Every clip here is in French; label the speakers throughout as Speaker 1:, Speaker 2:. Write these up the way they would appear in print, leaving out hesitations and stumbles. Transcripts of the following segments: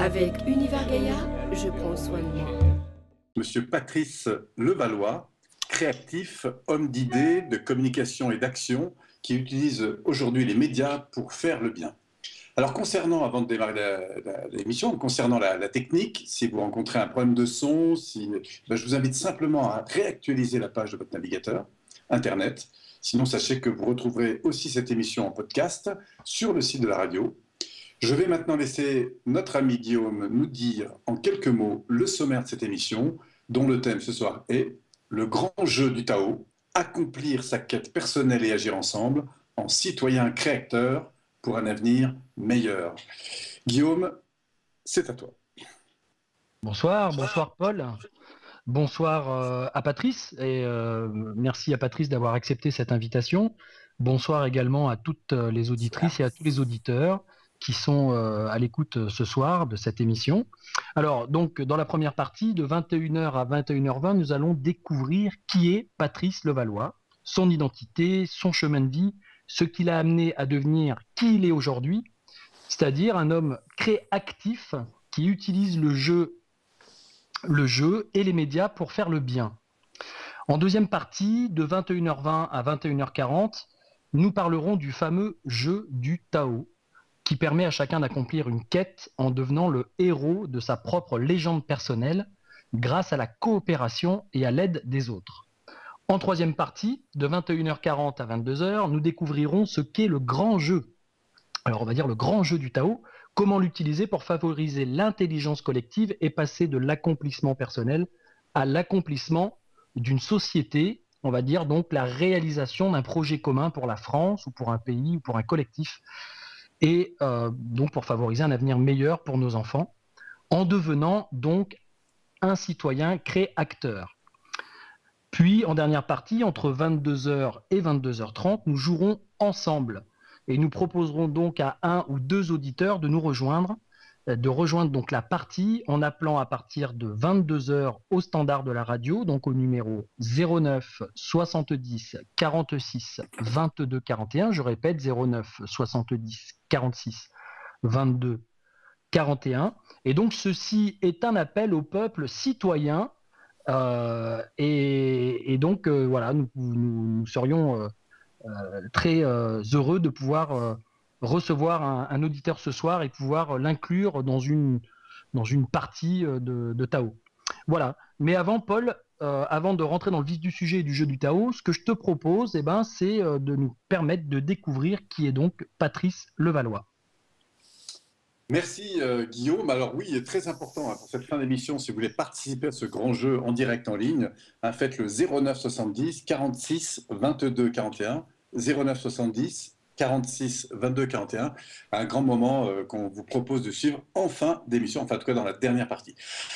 Speaker 1: Avec Univers Gaïa, je prends soin de moi.
Speaker 2: Monsieur Patrice Levallois, créatif, homme d'idées, de communication et d'action, qui utilise aujourd'hui les médias pour faire le bien. Alors avant de démarrer l'émission, concernant la technique, si vous rencontrez un problème de son, je vous invite simplement à réactualiser la page de votre navigateur Internet. Sinon, sachez que vous retrouverez aussi cette émission en podcast sur le site de la radio. Je vais maintenant laisser notre ami Guillaume nous dire en quelques mots le sommaire de cette émission, dont le thème ce soir est le grand jeu du Tao, accomplir sa quête personnelle et agir ensemble en citoyen créateur pour un avenir meilleur. Guillaume, c'est à toi.
Speaker 3: Bonsoir Paul. Bonsoir à Patrice et merci à Patrice d'avoir accepté cette invitation. Bonsoir également à toutes les auditrices et à tous les auditeurs qui sont à l'écoute ce soir de cette émission. Alors donc dans la première partie de 21h à 21h20, nous allons découvrir qui est Patrice Levallois, son identité, son chemin de vie, ce qui l'a amené à devenir qui il est aujourd'hui, c'est-à-dire un homme créatif qui utilise le jeu et les médias pour faire le bien. En deuxième partie, de 21h20 à 21h40, nous parlerons du fameux jeu du Tao, qui permet à chacun d'accomplir une quête en devenant le héros de sa propre légende personnelle grâce à la coopération et à l'aide des autres. En troisième partie, de 21h40 à 22h, nous découvrirons ce qu'est le grand jeu. Alors on va dire le grand jeu du Tao, comment l'utiliser pour favoriser l'intelligence collective et passer de l'accomplissement personnel à l'accomplissement d'une société, on va dire donc la réalisation d'un projet commun pour la France ou pour un pays ou pour un collectif, et donc pour favoriser un avenir meilleur pour nos enfants, en devenant donc un citoyen créateur. Puis en dernière partie, entre 22h et 22h30, nous jouerons ensemble. Et nous proposerons donc à un ou deux auditeurs de nous rejoindre, donc la partie en appelant à partir de 22h au standard de la radio, donc au numéro 09 70 46 22 41. Je répète, 09 70 46 22 41. Et donc ceci est un appel au peuple citoyen. Voilà, nous serions très heureux de pouvoir recevoir un auditeur ce soir et pouvoir l'inclure dans une partie de Tao. Voilà. Mais avant, Paul, avant de rentrer dans le vif du sujet du jeu du Tao, ce que je te propose, c'est de nous permettre de découvrir qui est donc Patrice Levallois.
Speaker 2: Merci Guillaume. Alors oui, il est très important pour cette fin d'émission, si vous voulez participer à ce grand jeu en direct en ligne, faites le 09 70 46 22 41, 09 70 46 22 41, un grand moment qu'on vous propose de suivre en fin d'émission, enfin en tout cas dans la dernière partie.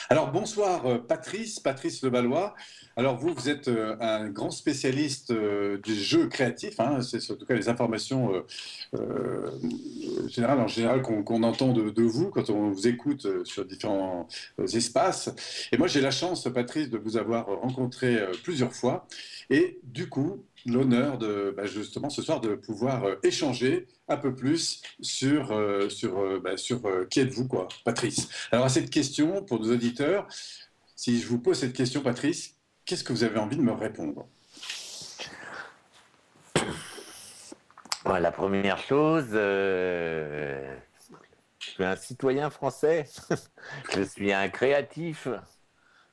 Speaker 2: Alors bonsoir Patrice Levallois. Alors vous êtes un grand spécialiste du jeu créatif, c'est en tout cas les informations en général qu'on entend de vous quand on vous écoute sur différents espaces. Et moi j'ai la chance, Patrice, de vous avoir rencontré plusieurs fois et du coup l'honneur de justement ce soir de pouvoir échanger un peu plus sur qui êtes-vous quoi, Patrice. Alors à cette question pour nos auditeurs, si je vous pose cette question, Patrice, qu'est-ce que vous avez envie de me répondre?
Speaker 4: La première chose, je suis un citoyen français, je suis un créatif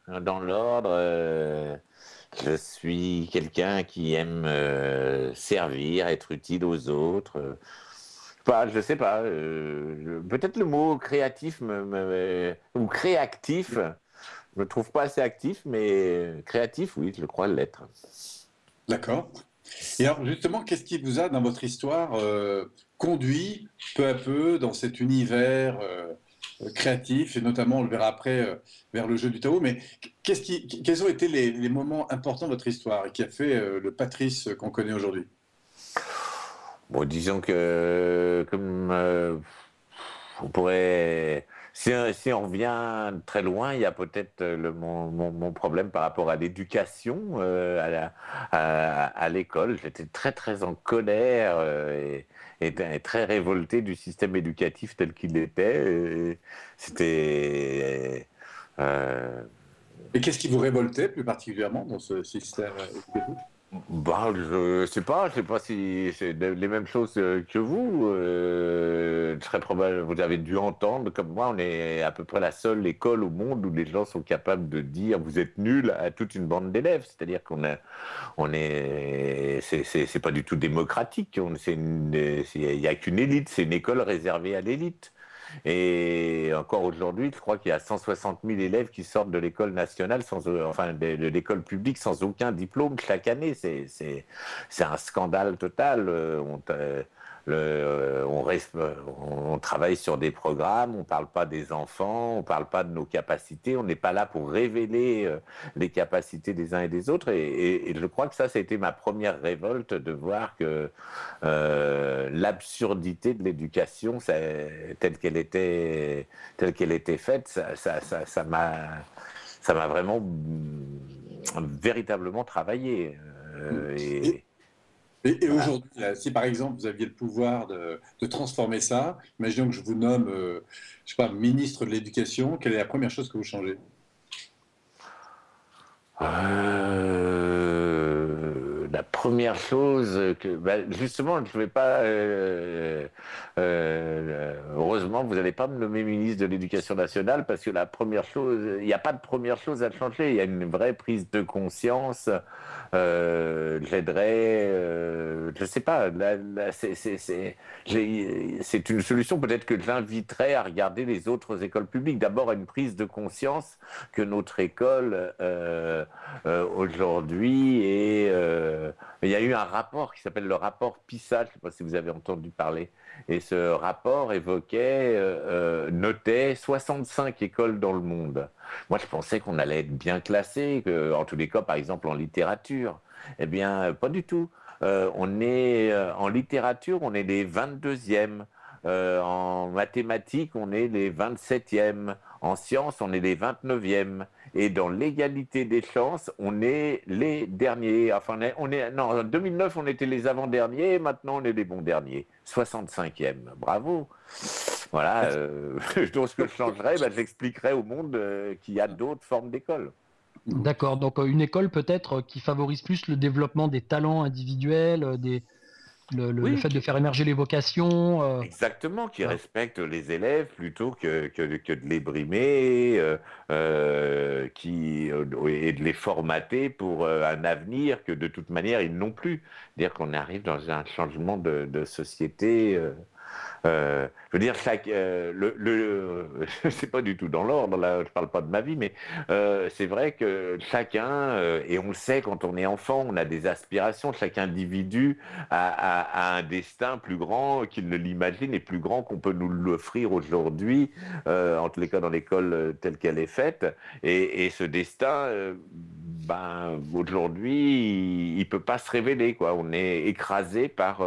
Speaker 4: dans l'ordre, je suis quelqu'un qui aime servir, être utile aux autres. Je sais pas, peut-être le mot créatif ou créactif, je ne me trouve pas assez actif, mais créatif, oui, je crois l'être.
Speaker 2: D'accord. Et alors justement, qu'est-ce qui vous a, dans votre histoire, conduit peu à peu dans cet univers créatif, et notamment, on le verra après, vers le jeu du Tao, mais quels ont été les moments importants de votre histoire et qui a fait le Patrice qu'on connaît aujourd'hui?
Speaker 4: Bon, disons que comme on pourrait... Si on revient très loin, il y a peut-être mon problème par rapport à l'éducation, à l'école. J'étais très très en colère et très révolté du système éducatif tel qu'il était. c'était
Speaker 2: Et qu'est-ce qui vous révoltait plus particulièrement dans ce système éducatif?
Speaker 4: bah, je sais pas si c'est les mêmes choses que vous. Très probable, vous avez dû entendre, comme moi, on est à peu près la seule école au monde où les gens sont capables de dire vous êtes nuls à toute une bande d'élèves. C'est-à-dire c'est pas du tout démocratique. Il y a qu'une élite, c'est une école réservée à l'élite. Et encore aujourd'hui, je crois qu'il y a 160 000 élèves qui sortent de l'école nationale, enfin de l'école publique sans aucun diplôme chaque année. C'est un scandale total. On travaille sur des programmes, on ne parle pas des enfants, on ne parle pas de nos capacités, on n'est pas là pour révéler les capacités des uns et des autres. Et je crois que ça a été ma première révolte de voir que l'absurdité de l'éducation telle qu'elle était faite, ça m'a vraiment véritablement travaillé.
Speaker 2: Et
Speaker 4: Voilà.
Speaker 2: aujourd'hui, là, si par exemple vous aviez le pouvoir de transformer ça, imaginons que je vous nomme, je sais pas, ministre de l'Éducation, quelle est la première chose que vous changez?
Speaker 4: La première chose justement, je ne vais pas. Heureusement, vous n'allez pas me nommer ministre de l'Éducation nationale parce que la première chose, il n'y a pas de première chose à changer. Il y a une vraie prise de conscience. J'aiderais, je ne sais pas. C'est une solution peut-être que j'inviterais à regarder les autres écoles publiques. D'abord, à une prise de conscience que notre école aujourd'hui il y a eu un rapport qui s'appelle le rapport PISA, je ne sais pas si vous avez entendu parler, et ce rapport notait 65 écoles dans le monde. Moi, je pensais qu'on allait être bien classé, en tous les cas, par exemple en littérature. Eh bien, pas du tout. En littérature, on est les 22e. En mathématiques, on est les 27e. En sciences, on est les 29e. Et dans l'égalité des chances, on est les derniers. Enfin, non, en 2009, on était les avant-derniers, maintenant on est les bons derniers. 65e. Bravo. Voilà. Donc, ce que je changerais, j'expliquerais au monde qu'il y a d'autres formes d'écoles.
Speaker 3: D'accord, donc une école peut-être qui favorise plus le développement des talents individuels, le
Speaker 4: Oui,
Speaker 3: fait de faire émerger les vocations.
Speaker 4: exactement, qui
Speaker 3: Voilà.
Speaker 4: respectent les élèves plutôt que de les brimer et de les formater pour un avenir que de toute manière ils n'ont plus. Dire qu'on arrive dans un changement de société. Je veux dire, c'est pas du tout dans l'ordre, là, je parle pas de ma vie, mais c'est vrai que chacun, et on le sait quand on est enfant, on a des aspirations, chaque individu a un destin plus grand qu'il ne l'imagine et plus grand qu'on peut nous l'offrir aujourd'hui, en tous les cas dans l'école telle qu'elle est faite, et ce destin, aujourd'hui, il peut pas se révéler, quoi. On est écrasé par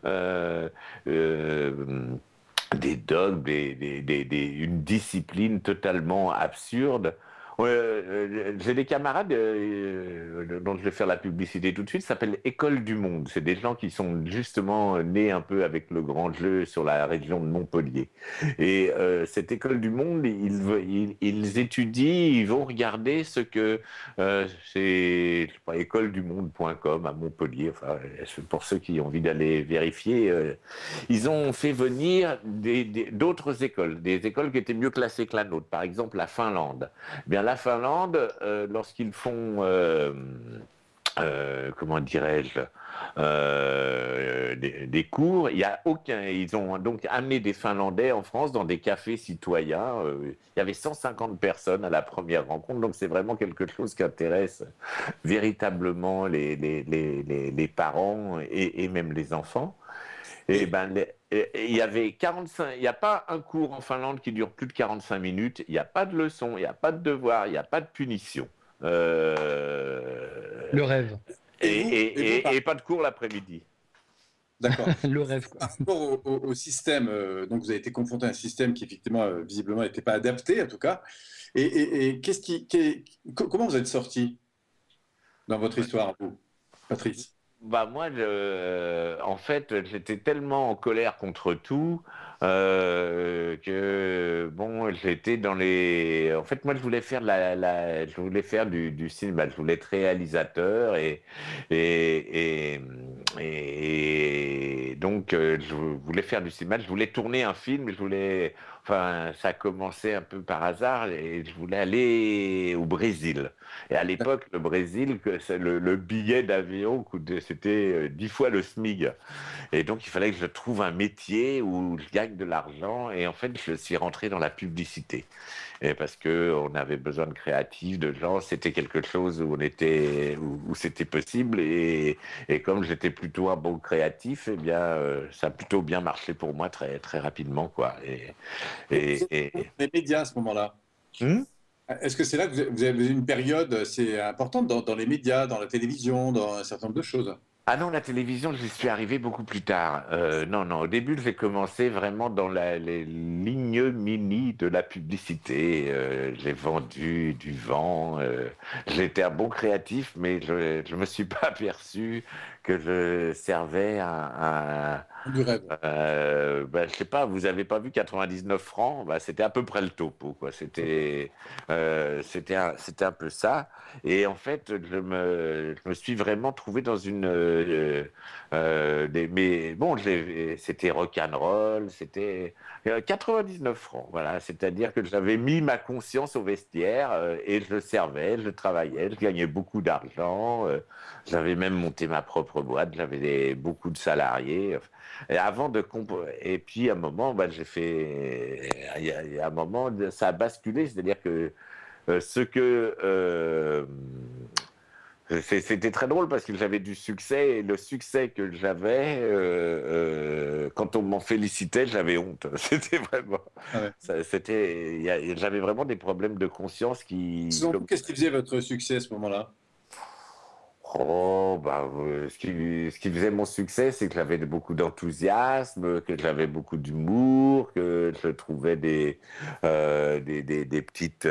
Speaker 4: euh, des dogmes, une discipline totalement absurde. J'ai des camarades dont je vais faire la publicité tout de suite, ça s'appelle École du Monde. C'est des gens qui sont justement nés un peu avec le grand jeu sur la région de Montpellier. Et cette École du Monde, ils étudient, ils vont regarder ce que c'est, je sais pas, écoledumonde.com à Montpellier. Enfin, pour ceux qui ont envie d'aller vérifier, ils ont fait venir d'autres écoles, des écoles qui étaient mieux classées que la nôtre. Par exemple, la Finlande. Eh bien, la Finlande, lorsqu'ils font, comment dirais-je, des cours, il y a aucun. Ils ont donc amené des Finlandais en France dans des cafés citoyens. Il y avait 150 personnes à la première rencontre, donc c'est vraiment quelque chose qui intéresse véritablement les parents et même les enfants. Et il y avait 45, il n'y a pas un cours en Finlande qui dure plus de 45 minutes, il n'y a pas de leçon, il n'y a pas de devoir, il n'y a pas de punition.
Speaker 3: Le rêve.
Speaker 4: Et pas de cours l'après-midi.
Speaker 2: D'accord.
Speaker 3: Le rêve, quoi.
Speaker 2: Par rapport au système, donc vous avez été confronté à un système qui effectivement, visiblement, n'était pas adapté, en tout cas. Et comment vous êtes sorti dans votre histoire, vous, Patrice?
Speaker 4: Moi, en fait, j'étais tellement en colère contre tout que bon, j'étais dans les. En fait, moi, je voulais faire je voulais faire du cinéma. Je voulais être réalisateur et, et, et donc je voulais faire du cinéma. Je voulais tourner un film. Je voulais. Enfin, ça a commencé un peu par hasard et je voulais aller au Brésil. Et à l'époque, le Brésil, le billet d'avion c'était 10 fois le SMIC. Et donc, il fallait que je trouve un métier où je gagne de l'argent. Et en fait, je suis rentré dans la publicité. Et parce qu'on avait besoin de créatifs, de gens. C'était quelque chose où c'était possible. Et comme j'étais plutôt un bon créatif, eh bien, ça a plutôt bien marché pour moi très, très rapidement, quoi.
Speaker 2: Vous êtes dans les médias à ce moment-là.
Speaker 4: Hmm.
Speaker 2: Est-ce que c'est là que vous avez une période assez importante dans les médias, dans la télévision, dans un certain nombre de choses?
Speaker 4: Ah non, la télévision, j'y suis arrivé beaucoup plus tard. Non, non, au début, j'ai commencé vraiment dans les lignes mini de la publicité. J'ai vendu du vent. J'étais un bon créatif, mais je me suis pas aperçu que je servais
Speaker 2: Du rêve.
Speaker 4: je sais pas, vous avez pas vu 99 francs? Bah, c'était à peu près le topo, quoi. C'était un peu ça. Et en fait, je me suis vraiment trouvé dans une. Mais bon, c'était rock'n'roll, c'était 99 francs. Voilà, c'est-à-dire que j'avais mis ma conscience au vestiaire et je servais, je travaillais, je gagnais beaucoup d'argent. J'avais même monté ma propre boîte, j'avais beaucoup de salariés. Et puis à un moment, bah, il y a un moment, ça a basculé, c'est-à-dire que c'était très drôle parce que j'avais du succès et le succès que j'avais, quand on m'en félicitait, j'avais honte. C'était vraiment,
Speaker 2: Ah ouais.
Speaker 4: j'avais vraiment des problèmes de conscience
Speaker 2: Selon vous, qu'est-ce qui faisait votre succès à ce moment-là?
Speaker 4: Oh, bah, ce qui faisait mon succès, c'est que j'avais beaucoup d'enthousiasme, que j'avais beaucoup d'humour, que je trouvais des petites.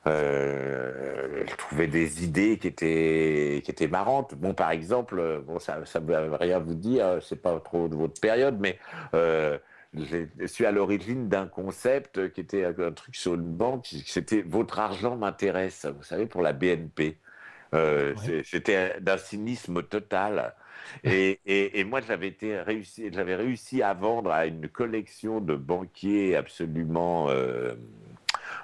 Speaker 4: Je trouvais des idées qui étaient marrantes. Bon, par exemple, bon, ça ne veut rien vous dire, c'est pas trop de votre période, mais je suis à l'origine d'un concept qui était un truc sur une banque, c'était Votre argent m'intéresse, vous savez, pour la BNP.
Speaker 3: Ouais.
Speaker 4: C'était d'un cynisme total. Et moi, j'avais réussi à vendre à une collection de banquiers absolument,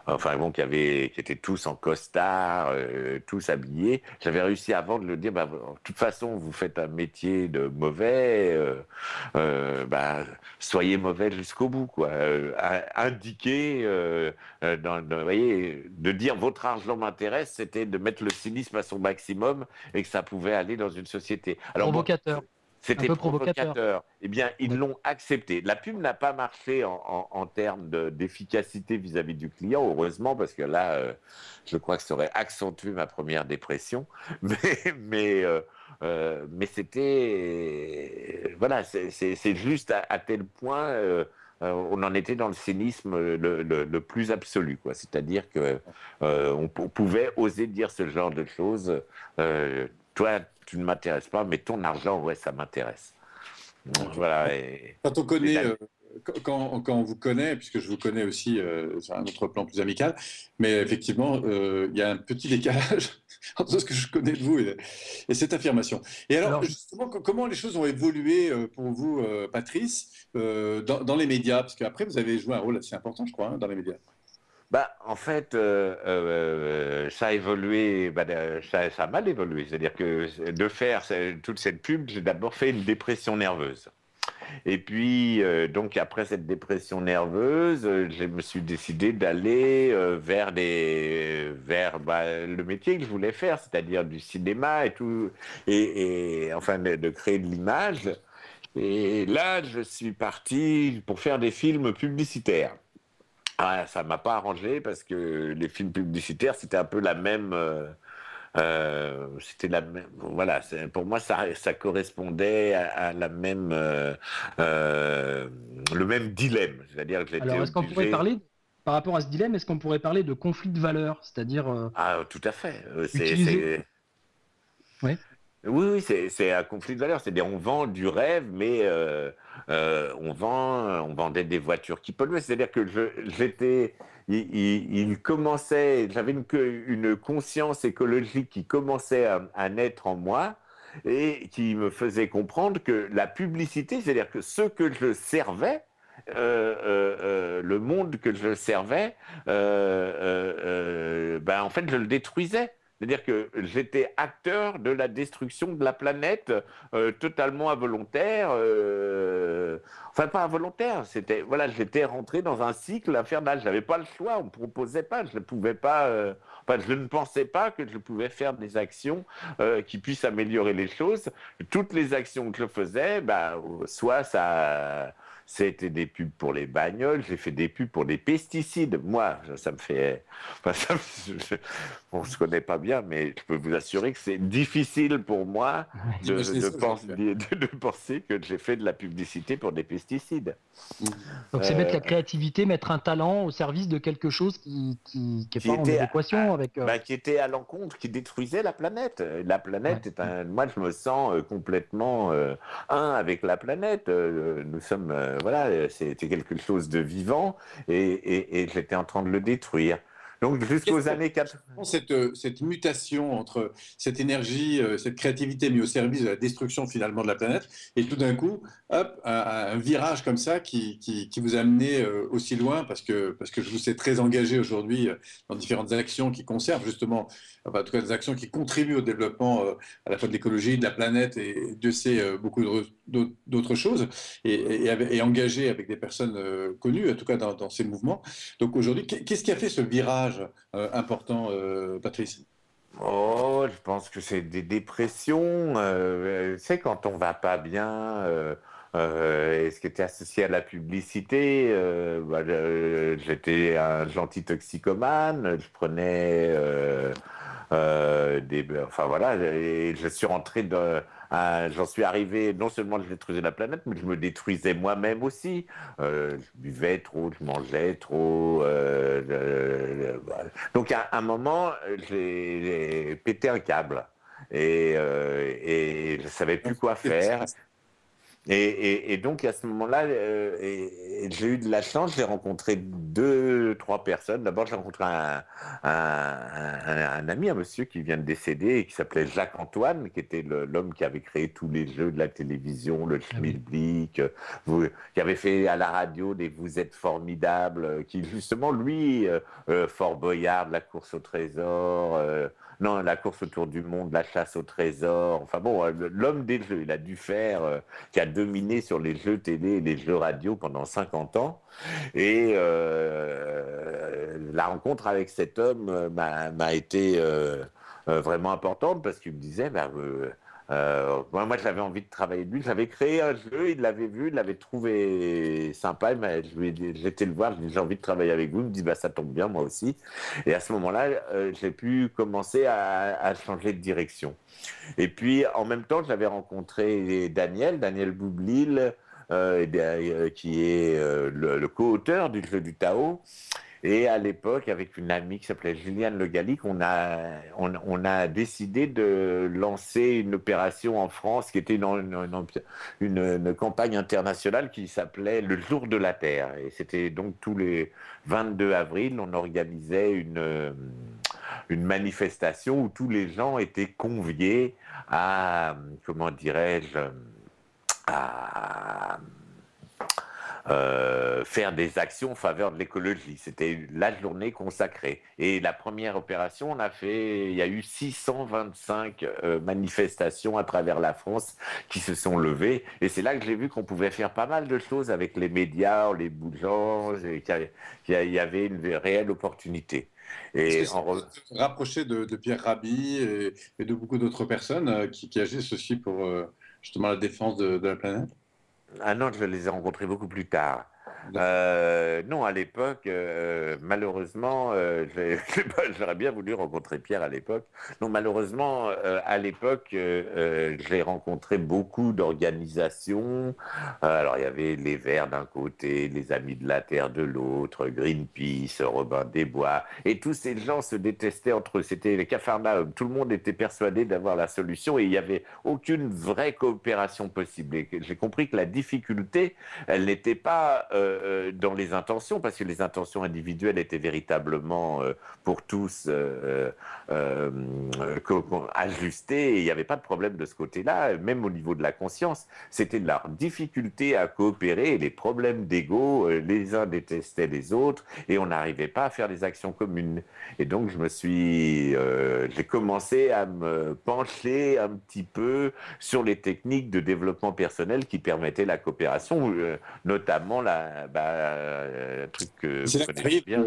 Speaker 4: enfin bon, qui étaient tous en costard, tous habillés. J'avais réussi à vendre, le dire, bah, de toute façon, vous faites un métier de mauvais, bah, soyez mauvais jusqu'au bout, quoi. Indiquer, vous voyez, de dire votre argent m'intéresse, c'était de mettre le cynisme à son maximum et que ça pouvait aller dans une société. Alors bon,
Speaker 3: Provocateur. Un
Speaker 4: c'était
Speaker 3: peu provocateur.
Speaker 4: provocateur. Eh bien, ils
Speaker 3: D'accord.
Speaker 4: l'ont accepté. La pub n'a pas marché en termes d'efficacité vis-à-vis du client, heureusement, parce que là, je crois que ça aurait accentué ma première dépression. Mais c'était. Voilà, c'est juste à tel point. On en était dans le cynisme le plus absolu, quoi. C'est-à-dire que on pouvait oser dire ce genre de choses. Toi, tu ne m'intéresses pas, mais ton argent, ouais, ça m'intéresse. Voilà.
Speaker 2: Quand on connaît, quand on vous connaît, puisque je vous connais aussi sur un autre plan plus amical, mais effectivement, il y a un petit décalage entre ce que je connais de vous et cette affirmation. Et alors, justement, comment les choses ont évolué pour vous, Patrice, dans les médias? Parce qu'après, vous avez joué un rôle assez important, je crois, hein, dans les médias.
Speaker 4: Bah, en fait, ça a évolué, ça a mal évolué. C'est-à-dire que de faire toute cette pub, j'ai d'abord fait une dépression nerveuse. Et puis, donc après cette dépression nerveuse, je me suis décidé d'aller vers le métier que je voulais faire, c'est-à-dire du cinéma et tout, et enfin de créer de l'image. Et là, je suis parti pour faire des films publicitaires. Ah, ça m'a pas arrangé parce que les films publicitaires, c'était un peu la même. C'était la même. Voilà, pour moi, ça correspondait à la même, le même dilemme. C'est-à-dire que j'étais
Speaker 3: Alors, est-ce qu'on pourrait
Speaker 4: obligé.
Speaker 3: parler, par rapport à ce dilemme, est-ce qu'on pourrait parler de conflit de valeurs, c'est-à-dire
Speaker 4: Ah, tout à fait.
Speaker 3: utiliser. Ouais.
Speaker 4: Oui, oui, c'est un conflit de valeurs. C'est-à-dire, on vend du rêve, mais on vendait des voitures qui polluaient. C'est-à-dire que il commençait, j'avais une conscience écologique qui commençait à naître en moi et qui me faisait comprendre que la publicité, c'est-à-dire que ce que je servais, le monde que je servais, ben, en fait, je le détruisais. C'est-à-dire que j'étais acteur de la destruction de la planète totalement involontaire. Enfin, pas involontaire. C'était, voilà, j'étais rentré dans un cycle infernal. Je n'avais pas le choix. On ne proposait pas. Je ne pouvais pas. Enfin, je ne pensais pas que je pouvais faire des actions qui puissent améliorer les choses. Toutes les actions que je faisais, bah, soit ça. C'était des pubs pour les bagnoles, j'ai fait des pubs pour des pesticides. Moi, ça me fait. Enfin, on ne se connaît pas bien, mais je peux vous assurer que c'est difficile pour moi de penser que j'ai fait de la publicité pour des pesticides.
Speaker 3: Donc c'est mettre la créativité, mettre un talent au service de quelque chose qui est pas en adéquation avec...
Speaker 4: qui était à l'encontre, qui détruisait la planète. La planète est un... Moi, je me sens complètement un avec la planète. Nous sommes... voilà, c'était quelque chose de vivant et j'étais en train de le détruire. Donc jusqu'aux années 80.
Speaker 2: Cette mutation entre cette énergie, cette créativité mise au service de la destruction finalement de la planète, et tout d'un coup, hop, un virage comme ça qui vous a amené aussi loin, parce que je vous sais très engagé aujourd'hui dans différentes actions qui conservent justement, enfin, en tout cas des actions qui contribuent au développement à la fois de l'écologie, de la planète et de ces beaucoup d'autres choses, et engagé avec des personnes connues, en tout cas dans ces mouvements. Donc aujourd'hui, qu'est-ce qui a fait ce virage important, Patrice?
Speaker 4: Oh, je pense que c'est des dépressions. Tu sais, quand on va pas bien, et ce qui était associé à la publicité, j'étais un gentil toxicomane. Je prenais enfin voilà, et je suis rentré j'en suis arrivé, non seulement je détruisais la planète, mais je me détruisais moi-même aussi. Je buvais trop, je mangeais trop. Voilà. Donc à un moment, j'ai pété un câble et je savais plus quoi faire. Et donc, à ce moment-là, j'ai eu de la chance, j'ai rencontré 2, 3 personnes. D'abord, j'ai rencontré un ami, un monsieur qui vient de décéder et qui s'appelait Jacques-Antoine, qui était l'homme qui avait créé tous les jeux de la télévision, le Schmilblick, qui avait fait à la radio des Vous êtes formidables, qui justement, lui, Fort Boyard, la course au trésor, non, la course autour du monde, la chasse au trésor, enfin bon, l'homme des jeux, il a dû faire, qui a dominé sur les jeux télé et les jeux radio pendant 50 ans. Et la rencontre avec cet homme m'a été vraiment importante parce qu'il me disait, moi j'avais envie de travailler avec lui, j'avais créé un jeu, il l'avait vu, il l'avait trouvé sympa, j'étais le voir, je lui ai dit j'ai envie de travailler avec vous, il me dit ça tombe bien, moi aussi. Et à ce moment-là, j'ai pu commencer à changer de direction. Et puis en même temps, j'avais rencontré Daniel Boublil, qui est le co-auteur du jeu du Tao. Et à l'époque, avec une amie qui s'appelait Juliane Le Gallic, on a décidé de lancer une opération en France qui était une campagne internationale qui s'appelait Le Jour de la Terre. Et c'était donc tous les 22 avril, on organisait une manifestation où tous les gens étaient conviés à, comment dirais-je, à faire des actions en faveur de l'écologie. C'était la journée consacrée. Et la première opération, il y a eu 625 manifestations à travers la France qui se sont levées. Et c'est là que j'ai vu qu'on pouvait faire pas mal de choses avec les médias, les bougeants, et qu'il y avait une réelle opportunité.
Speaker 2: Et rapprocher de Pierre Rabhi et de beaucoup d'autres personnes qui agissent aussi pour justement la défense de la planète?
Speaker 4: Ah non, je les ai rencontrés beaucoup plus tard. Non, à l'époque, malheureusement, j'aurais bien voulu rencontrer Pierre à l'époque. Non, malheureusement, à l'époque, j'ai rencontré beaucoup d'organisations. Alors, il y avait les Verts d'un côté, les Amis de la Terre de l'autre, Greenpeace, Robin des Bois, et tous ces gens se détestaient entre eux. C'était les Capharnaüm. Tout le monde était persuadé d'avoir la solution et il n'y avait aucune vraie coopération possible. Et j'ai compris que la difficulté, elle n'était pas dans les intentions, parce que les intentions individuelles étaient véritablement pour tous ajustées, et il n'y avait pas de problème de ce côté-là, même au niveau de la conscience. C'était leur difficulté à coopérer et les problèmes d'ego, les uns détestaient les autres, et on n'arrivait pas à faire des actions communes. Et donc j'ai commencé à me pencher un petit peu sur les techniques de développement personnel qui permettaient la coopération, notamment un truc que vous connaissez bien.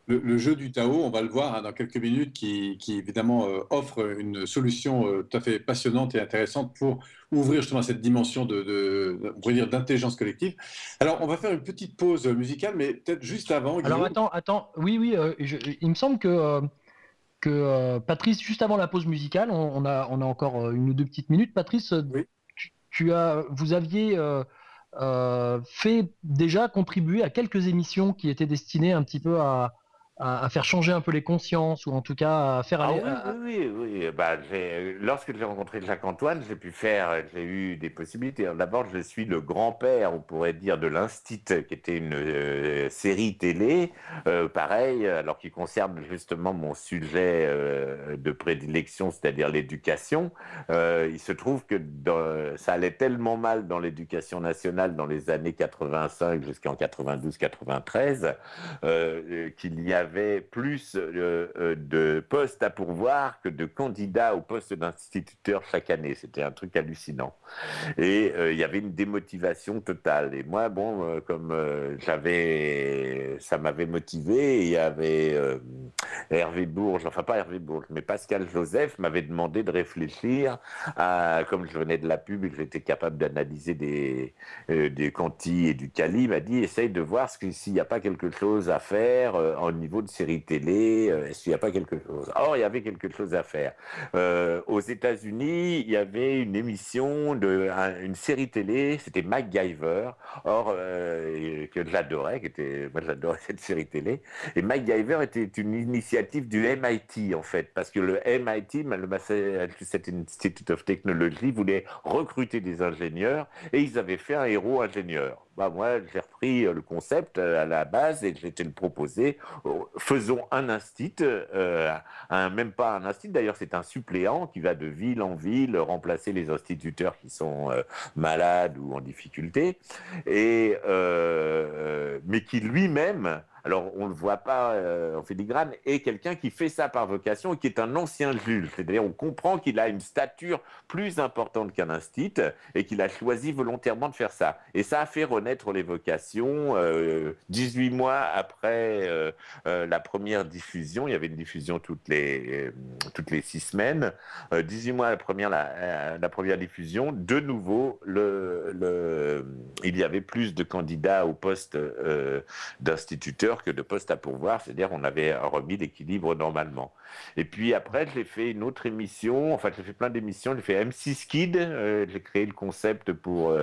Speaker 2: Le jeu du Tao, on va le voir dans quelques minutes, qui évidemment offre une solution tout à fait passionnante et intéressante pour ouvrir justement cette dimension on pourrait dire d'intelligence collective. Alors, on va faire une petite pause musicale, mais peut-être juste avant.
Speaker 3: Alors attends, oui, il me semble que Patrice, juste avant la pause musicale, on a encore 1 ou 2 petites minutes. Patrice,
Speaker 2: oui.
Speaker 3: vous aviez fait déjà contribuer à quelques émissions qui étaient destinées un petit peu à faire changer un peu les consciences, ou en tout cas à faire aller...
Speaker 4: Oui. Lorsque j'ai rencontré Jacques-Antoine, j'ai eu des possibilités. D'abord, je suis le grand-père, on pourrait dire, de l'Instit, qui était une série télé, pareil, alors qui concerne justement mon sujet de prédilection, c'est-à-dire l'éducation. Il se trouve que ça allait tellement mal dans l'éducation nationale dans les années 85 jusqu'en 92-93 qu'il y avait plus de postes à pourvoir que de candidats au poste d'instituteur chaque année. C'était un truc hallucinant. Et il y avait une démotivation totale. Et moi, comme ça m'avait motivé, il y avait Hervé Bourges, enfin pas Hervé Bourges, mais Pascal Joseph m'avait demandé de réfléchir à, comme je venais de la pub et que j'étais capable d'analyser des quantis et du quali, il m'a dit, essaye de voir s'il n'y a pas quelque chose à faire au niveau de série télé, est-ce qu'il n'y a pas quelque chose? Or, il y avait quelque chose à faire. Aux États-Unis, il y avait une émission, une série télé, c'était MacGyver, que j'adorais, moi j'adorais cette série télé, et MacGyver était une initiative du MIT, en fait, parce que le MIT, le Massachusetts Institute of Technology, voulait recruter des ingénieurs, et ils avaient fait un héros ingénieur. Moi, j'ai repris le concept à la base et j'étais le proposer. Faisons un instit, même pas un instit, d'ailleurs, c'est un suppléant qui va de ville en ville remplacer les instituteurs qui sont malades ou en difficulté, mais qui lui-même, alors on ne le voit pas en filigrane, est quelqu'un qui fait ça par vocation et qui est un ancien juge. C'est-à-dire on comprend qu'il a une stature plus importante qu'un instit et qu'il a choisi volontairement de faire ça. Et ça a fait renaître les vocations. 18 mois après la première diffusion, il y avait une diffusion toutes les 6 semaines. 18 mois après la première diffusion, de nouveau, il y avait plus de candidats au poste d'instituteur que de postes à pourvoir, c'est-à-dire on avait remis l'équilibre normalement. Et puis après, j'ai fait une autre émission, enfin j'ai fait plein d'émissions, j'ai fait M6 Kid, j'ai créé le concept pour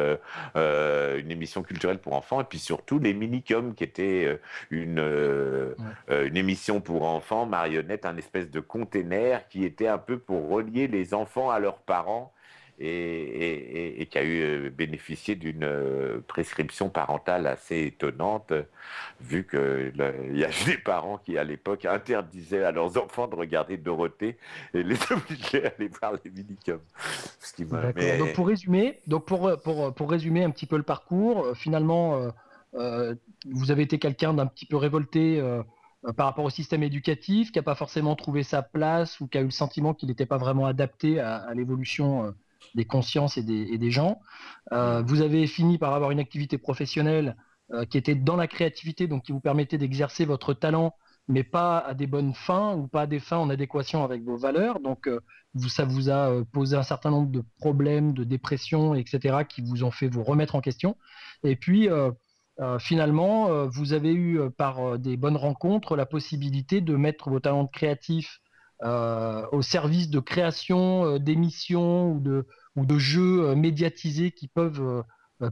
Speaker 4: une émission culturelle pour enfants, et puis surtout les Minicums, qui était une émission pour enfants, marionnette, un espèce de container qui était un peu pour relier les enfants à leurs parents, et qui a bénéficié d'une prescription parentale assez étonnante, vu qu'il y a des parents qui, à l'époque, interdisaient à leurs enfants de regarder Dorothée et les obligeaient à aller voir les Minicums.
Speaker 3: Donc pour résumer, pour résumer un petit peu le parcours, finalement, vous avez été quelqu'un d'un petit peu révolté par rapport au système éducatif, qui n'a pas forcément trouvé sa place ou qui a eu le sentiment qu'il n'était pas vraiment adapté à l'évolution des consciences et des gens. Vous avez fini par avoir une activité professionnelle qui était dans la créativité, donc qui vous permettait d'exercer votre talent, mais pas à des bonnes fins ou pas à des fins en adéquation avec vos valeurs. Donc ça vous a posé un certain nombre de problèmes, de dépression, etc., qui vous ont fait vous remettre en question. Et puis finalement, vous avez eu par des bonnes rencontres la possibilité de mettre vos talents créatifs au service de création d'émissions ou de jeux médiatisés qui peuvent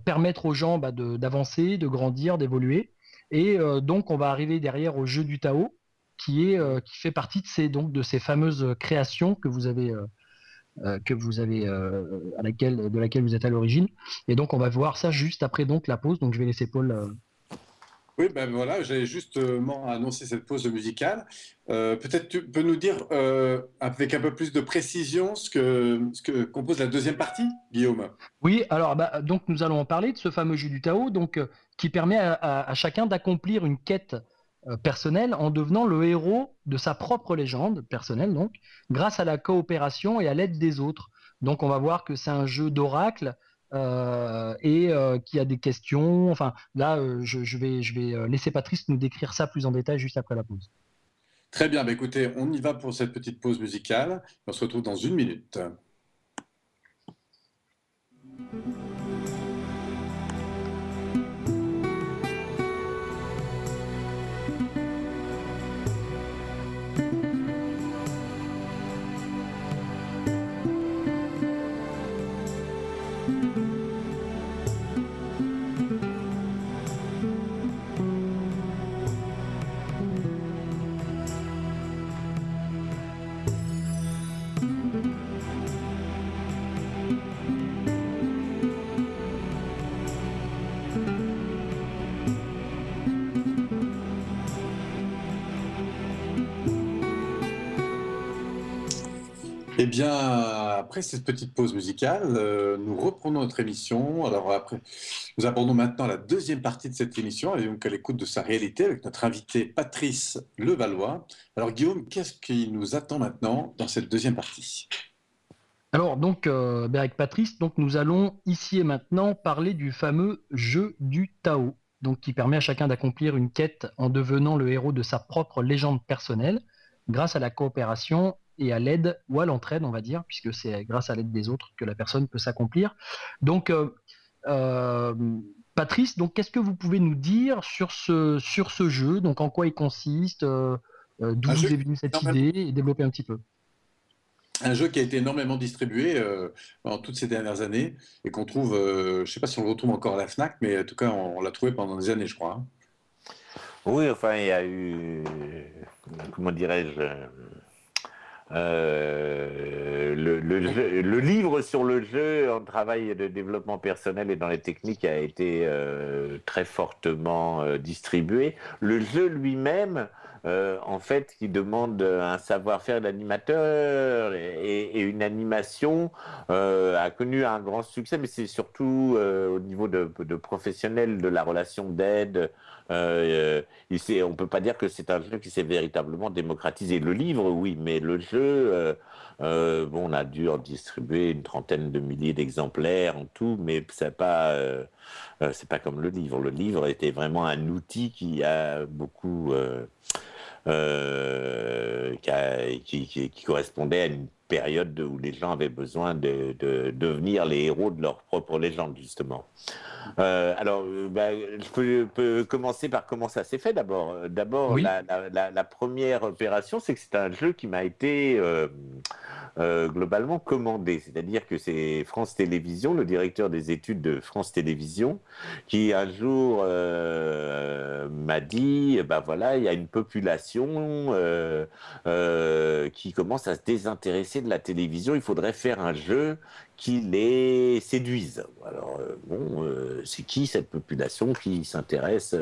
Speaker 3: permettre aux gens d'avancer, de grandir, d'évoluer. Et donc, on va arriver derrière au jeu du Tao, qui fait partie de ces fameuses créations de laquelle vous êtes à l'origine. Et donc, on va voir ça juste après donc la pause. Donc, je vais laisser Paul.
Speaker 2: Oui, ben voilà, j'allais justement annoncer cette pause musicale. Peut-être tu peux nous dire avec un peu plus de précision ce que compose la deuxième partie, Guillaume.
Speaker 3: Oui, alors donc nous allons en parler de ce fameux jeu du Tao, donc qui permet à chacun d'accomplir une quête personnelle en devenant le héros de sa propre légende personnelle, donc grâce à la coopération et à l'aide des autres. Donc on va voir que c'est un jeu d'oracle et qui a des questions. Enfin là, je vais laisser Patrice nous décrire ça plus en détail juste après la pause.
Speaker 2: Très bien, bah écoutez, on y va pour cette petite pause musicale. On se retrouve dans 1 minute. Eh bien, après cette petite pause musicale, nous reprenons notre émission. Alors après, nous abordons maintenant la deuxième partie de cette émission, et donc à l'écoute de sa réalité avec notre invité Patrice Levallois. Alors Guillaume, qu'est-ce qui nous attend maintenant dans cette deuxième partie?
Speaker 3: Alors donc avec Patrice, donc nous allons ici et maintenant parler du fameux jeu du Tao, donc qui permet à chacun d'accomplir une quête en devenant le héros de sa propre légende personnelle, grâce à la coopération et à l'aide ou à l'entraide, on va dire, puisque c'est grâce à l'aide des autres que la personne peut s'accomplir. Donc Patrice, donc qu'est-ce que vous pouvez nous dire sur ce jeu? Donc en quoi il consiste, d'où vous est venue cette idée, et développer un petit peu.
Speaker 2: Un jeu qui a été énormément distribué pendant toutes ces dernières années et qu'on trouve, je ne sais pas si on le retrouve encore à la FNAC, mais en tout cas on l'a trouvé pendant des années, je crois. Hein.
Speaker 4: Oui, enfin il y a eu, comment dirais-je, le livre sur le jeu en travail de développement personnel et dans les techniques a été très fortement distribué. Le jeu lui-même, en fait, qui demande un savoir-faire d'animateur et une animation, a connu un grand succès, mais c'est surtout au niveau de professionnels de la relation d'aide. On ne peut pas dire que c'est un jeu qui s'est véritablement démocratisé. Le livre, oui, mais le jeu, bon, on a dû en distribuer une trentaine de milliers d'exemplaires en tout, mais c'est pas comme le livre. Le livre était vraiment un outil qui a beaucoup, qui correspondait à une période où les gens avaient besoin de devenir les héros de leur propre légende, justement. Alors, je peux commencer par comment ça s'est fait d'abord. D'abord,
Speaker 3: Oui.
Speaker 4: la première opération, c'est que c'est un jeu qui m'a été globalement commandé. C'est-à-dire que c'est France Télévisions, le directeur des études de France Télévisions, qui un jour m'a dit, voilà, il y a une population qui commence à se désintéresser de la télévision, il faudrait faire un jeu qui les séduisent. Alors, c'est qui cette population qui s'intéresse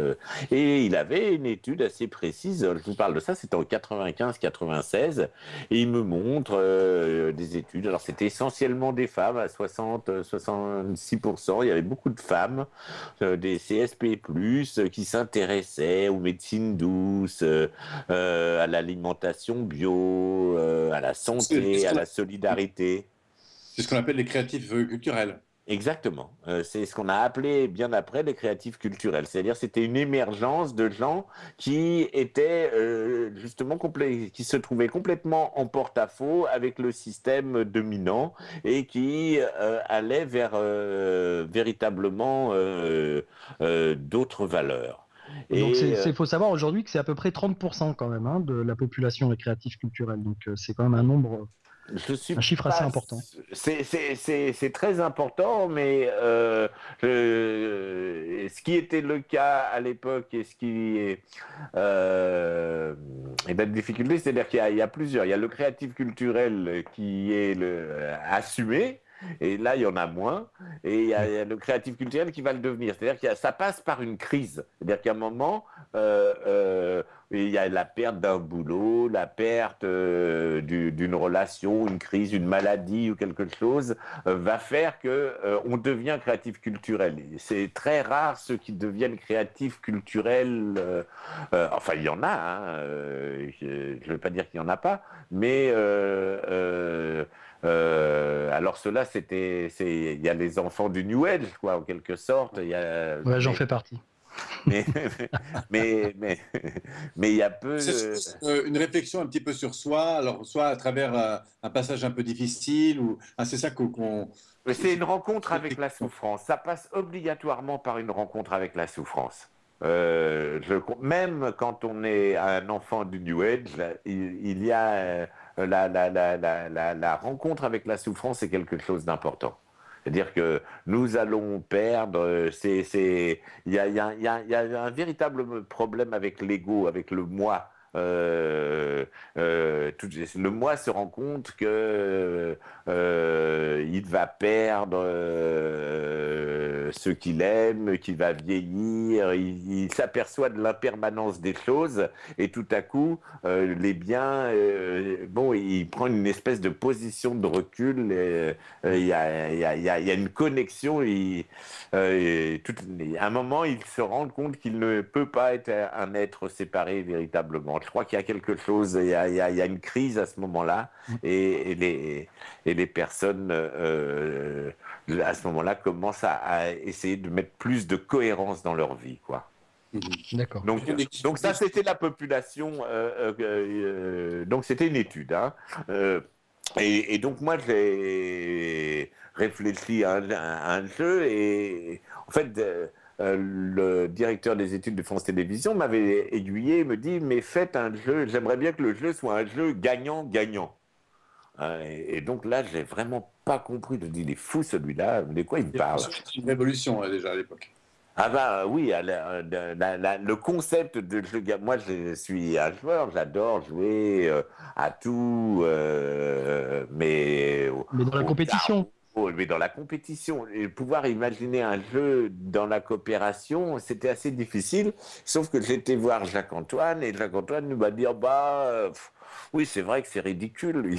Speaker 4: Et il avait une étude assez précise, je vous parle de ça, c'était en 95-96, et il me montre des études. Alors, c'était essentiellement des femmes, à 60-66%, il y avait beaucoup de femmes, des CSP+, qui s'intéressaient aux médecines douces, à l'alimentation bio, à la santé, à la solidarité.
Speaker 2: C'est ce qu'on appelle les créatifs culturels.
Speaker 4: Exactement. C'est ce qu'on a appelé bien après les créatifs culturels. C'est-à-dire c'était une émergence de gens qui étaient justement qui se trouvaient complètement en porte-à-faux avec le système dominant et qui allaient vers véritablement d'autres valeurs.
Speaker 3: Donc,
Speaker 4: Et
Speaker 3: il faut savoir aujourd'hui que c'est à peu près 30% quand même hein, de la population est créative culturelle. Donc, c'est quand même un nombre,
Speaker 4: je suis
Speaker 3: un chiffre assez
Speaker 4: pas.
Speaker 3: important.
Speaker 4: C'est très important, mais ce qui était le cas à l'époque et ce qui est la difficulté, c'est-à-dire qu'il y a plusieurs. Il y a le créatif culturel qui est assumé. Et là, il y en a moins. Et il y a le créatif culturel qui va le devenir. C'est-à-dire que ça passe par une crise. C'est-à-dire qu'à un moment, il y a la perte d'un boulot, la perte d'une relation, une crise, une maladie ou quelque chose va faire que on devient créatif culturel. C'est très rare ceux qui deviennent créatifs culturels. Enfin, il y en a. Hein, je ne veux pas dire qu'il n'y en a pas, mais alors cela, il y a les enfants du New Age, quoi, en quelque sorte.
Speaker 3: Ouais, j'en fais partie.
Speaker 4: Mais, mais, mais, mais il y a peu.
Speaker 2: C'est une réflexion un petit peu sur soi, alors soit à travers un passage un peu difficile, ou c'est ça qu'on.
Speaker 4: C'est une rencontre avec la souffrance. Ça passe obligatoirement par une rencontre avec la souffrance. Même quand on est un enfant du New Age, il y a la rencontre avec la souffrance est quelque chose d'important. C'est-à-dire que nous allons perdre. Il y a un véritable problème avec l'ego, avec le moi. Le moi se rend compte que il va perdre ce qu'il aime, qu'il va vieillir, il s'aperçoit de l'impermanence des choses et tout à coup les biens, il prend une espèce de position de recul, il y a une connexion, à un moment il se rend compte qu'il ne peut pas être un être séparé véritablement. Je crois qu'il y a quelque chose, il y a une crise à ce moment-là et les personnes à ce moment-là commencent à essayer de mettre plus de cohérence dans leur vie, quoi.
Speaker 3: D'accord.
Speaker 4: Donc ça, c'était la population. Donc c'était une étude. Hein. Et donc moi, j'ai réfléchi à un jeu et en fait, le directeur des études de France Télévisions m'avait aiguillé et me dit, mais faites un jeu, j'aimerais bien que le jeu soit un jeu gagnant-gagnant. Et donc là, j'ai vraiment pas compris. Je dis, il est fou celui-là, de quoi il me parle?
Speaker 2: C'est une révolution déjà à l'époque.
Speaker 4: Ah bah oui, le concept de jeu, moi je suis un joueur, j'adore jouer à tout, mais
Speaker 3: dans la compétition.
Speaker 4: Mais dans la compétition, et pouvoir imaginer un jeu dans la coopération, c'était assez difficile, sauf que j'étais voir Jacques-Antoine, et Jacques-Antoine nous m'a dit, oui, c'est vrai que c'est ridicule.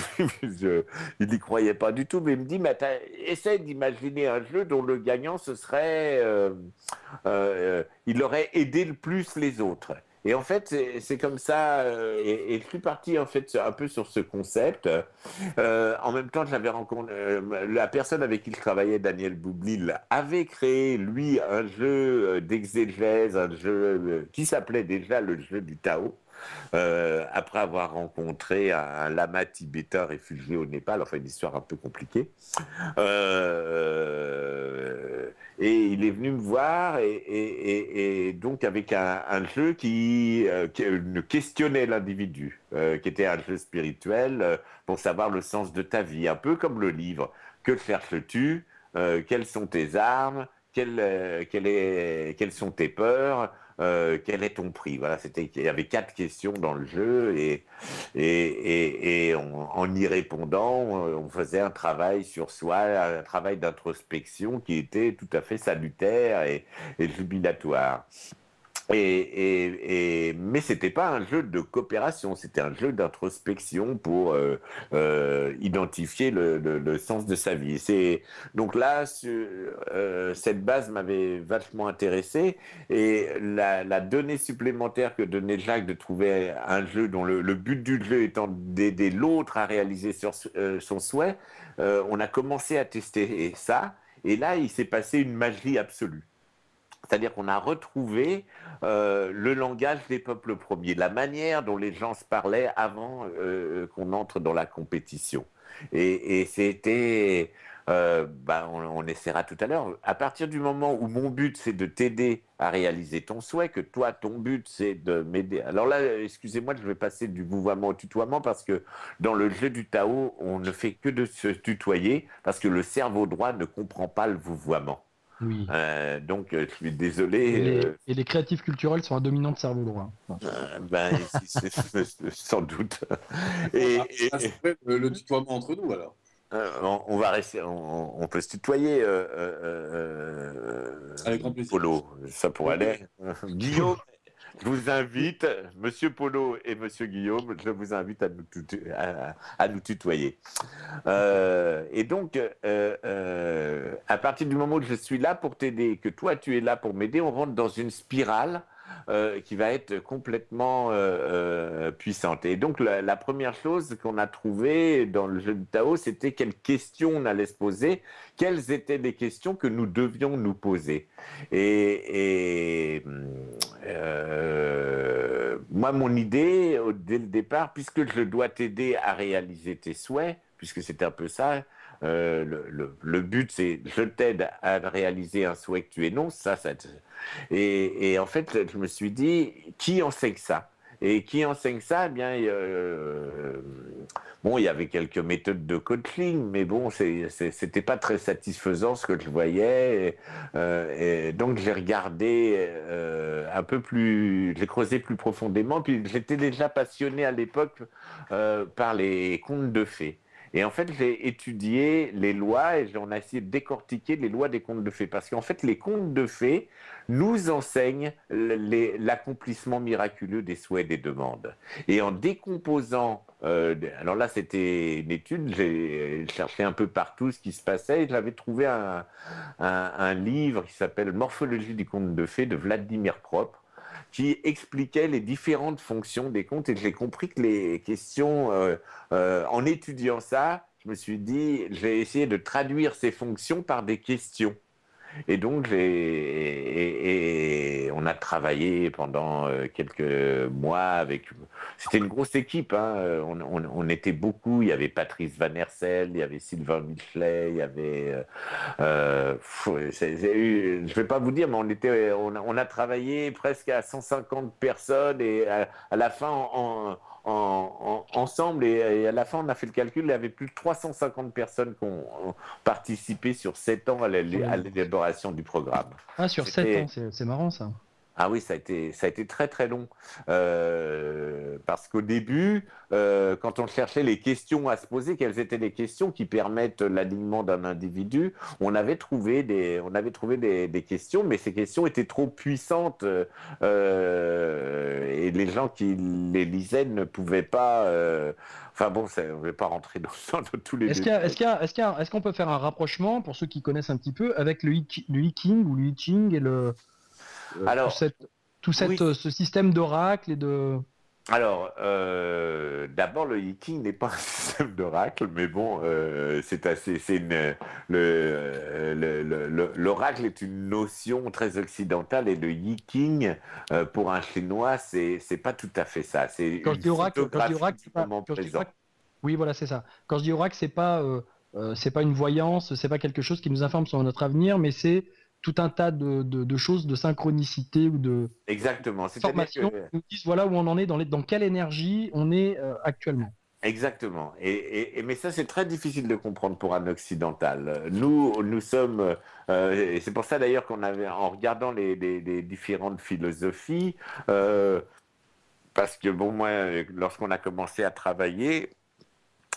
Speaker 4: Il n'y croyait pas du tout, mais il me dit, mais essaie d'imaginer un jeu dont le gagnant, ce serait, il aurait aidé le plus les autres. Et en fait, c'est comme ça, et je suis parti en fait un peu sur ce concept. En même temps, j'avais rencontré la personne avec qui je travaillais, Daniel Boublil, avait créé lui un jeu d'exégèse, un jeu qui s'appelait déjà le jeu du Tao. Après avoir rencontré un lama tibétain réfugié au Népal, enfin une histoire un peu compliquée. Et il est venu me voir et donc avec un jeu qui questionnait l'individu, qui était un jeu spirituel pour savoir le sens de ta vie, un peu comme le livre. Que cherches-tu? Quelles sont tes armes? Quelles sont tes peurs? Quel est ton prix? Voilà, il y avait 4 questions dans le jeu et en y répondant, on faisait un travail sur soi, un travail d'introspection qui était tout à fait salutaire et jubilatoire. Mais c'était pas un jeu de coopération, c'était un jeu d'introspection pour identifier le sens de sa vie. Donc là, cette base m'avait vachement intéressé et la donnée supplémentaire que donnait Jacques de trouver un jeu dont le but du jeu étant d'aider l'autre à réaliser son souhait, on a commencé à tester ça. Et là, il s'est passé une magie absolue. C'est-à-dire qu'on a retrouvé le langage des peuples premiers, la manière dont les gens se parlaient avant qu'on entre dans la compétition. Et c'était, on essaiera tout à l'heure, à partir du moment où mon but c'est de t'aider à réaliser ton souhait, que toi ton but c'est de m'aider. Alors là, excusez-moi, je vais passer du vouvoiement au tutoiement parce que dans le jeu du Tao, on ne fait que de se tutoyer parce que le cerveau droit ne comprend pas le vouvoiement.
Speaker 3: Oui.
Speaker 4: Donc, je suis désolé.
Speaker 3: Et les créatifs culturels sont un dominant de cerveau droit.
Speaker 4: Sans doute.
Speaker 2: Le tutoiement entre nous, alors.
Speaker 4: On va rester, on peut se tutoyer.
Speaker 2: Avec grand plaisir.
Speaker 4: Polo, ça pourrait aller. Guillaume, je vous invite, Monsieur Polo et Monsieur Guillaume, je vous invite à nous tutoyer. Et donc, à partir du moment où je suis là pour t'aider, que toi tu es là pour m'aider, on rentre dans une spirale qui va être complètement puissante. Et donc, la première chose qu'on a trouvée dans le jeu de Tao, c'était quelles questions on allait se poser, quelles étaient les questions que nous devions nous poser. Moi, mon idée, dès le départ, puisque je dois t'aider à réaliser tes souhaits, puisque c'était un peu ça, le but, c'est je t'aide à réaliser un souhait que tu énonces, et en fait, je me suis dit, qui enseigne ça? Et qui enseigne ça? Eh bien, bon, il y avait quelques méthodes de coaching, mais bon, c'était pas très satisfaisant ce que je voyais. Et donc, j'ai regardé un peu plus, j'ai creusé plus profondément. Puis, j'étais déjà passionné à l'époque par les contes de fées. Et en fait, j'ai étudié les lois et on a essayé de décortiquer les lois des contes de fées. Parce qu'en fait, les contes de fées nous enseignent l'accomplissement miraculeux des souhaits et des demandes. Et en décomposant, alors là, c'était une étude, j'ai cherché un peu partout ce qui se passait et j'avais trouvé un livre qui s'appelle Morphologie du conte de fées de Vladimir Prop, qui expliquait les différentes fonctions des contes et j'ai compris que les questions, en étudiant ça, je me suis dit, je vais essayer de traduire ces fonctions par des questions. Et donc, on a travaillé pendant quelques mois avec. C'était une grosse équipe, hein. On était beaucoup. Il y avait Patrice Van Hersel, il y avait Sylvain Michelet, il y avait. Je ne vais pas vous dire, mais on a travaillé presque à 150 personnes et à la fin, ensemble, et à la fin, on a fait le calcul, il y avait plus de 350 personnes qui ont participé sur 7 ans à l'élaboration du programme.
Speaker 3: Ah, sur 7 ans, c'est marrant ça.
Speaker 4: Ah oui, ça a été très très long. Parce qu'au début, quand on cherchait les questions à se poser, quelles étaient les questions qui permettent l'alignement d'un individu, on avait trouvé des questions, mais ces questions étaient trop puissantes et les gens qui les lisaient ne pouvaient pas. Enfin bon, on ne va pas rentrer dans tous les détails.
Speaker 3: Est-ce qu'on peut faire un rapprochement, pour ceux qui connaissent un petit peu, avec le I Ching ou le I Ching et le...
Speaker 4: Alors,
Speaker 3: ce système d'oracle et de...
Speaker 4: Alors, d'abord, le Yiking n'est pas un système d'oracle, mais bon, l'oracle est une notion très occidentale et le Yiking, pour un chinois, c'est pas tout à fait ça. C'est
Speaker 3: quand je dis oracle, c'est pas... Oui, voilà, c'est ça. Quand je dis oracle, c'est pas une voyance, c'est pas quelque chose qui nous informe sur notre avenir, mais c'est tout un tas de choses, de synchronicité ou de formation qui nous disent voilà où on en est, dans quelle énergie on est actuellement.
Speaker 4: Exactement. Mais ça, c'est très difficile de comprendre pour un occidental. Nous sommes... et c'est pour ça d'ailleurs en regardant les différentes philosophies, parce que bon, moi, lorsqu'on a commencé à travailler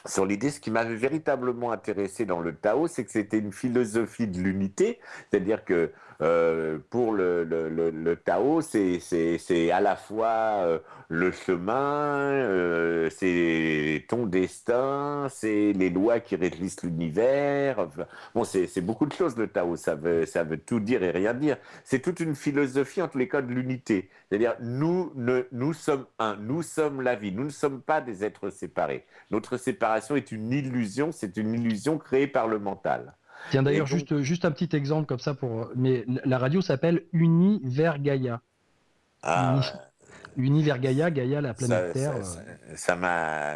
Speaker 4: sur l'idée, ce qui m'avait véritablement intéressé dans le Tao, c'est que c'était une philosophie de l'unité, c'est-à-dire que pour le Tao, c'est à la fois le chemin, c'est ton destin, c'est les lois qui régissent l'univers. Enfin, bon, c'est beaucoup de choses le Tao, ça veut tout dire et rien dire. C'est toute une philosophie en tous les cas de l'unité. C'est-à-dire nous sommes un, nous sommes la vie, nous ne sommes pas des êtres séparés. Notre séparation est une illusion, c'est une illusion créée par le mental.
Speaker 3: Tiens,
Speaker 4: Et
Speaker 3: d'ailleurs,
Speaker 4: donc,
Speaker 3: juste un petit exemple comme ça mais la radio s'appelle Univers Gaïa.
Speaker 4: ah,
Speaker 3: Univers Gaïa, Gaïa, la planète
Speaker 4: Ça,
Speaker 3: Terre.
Speaker 4: ça,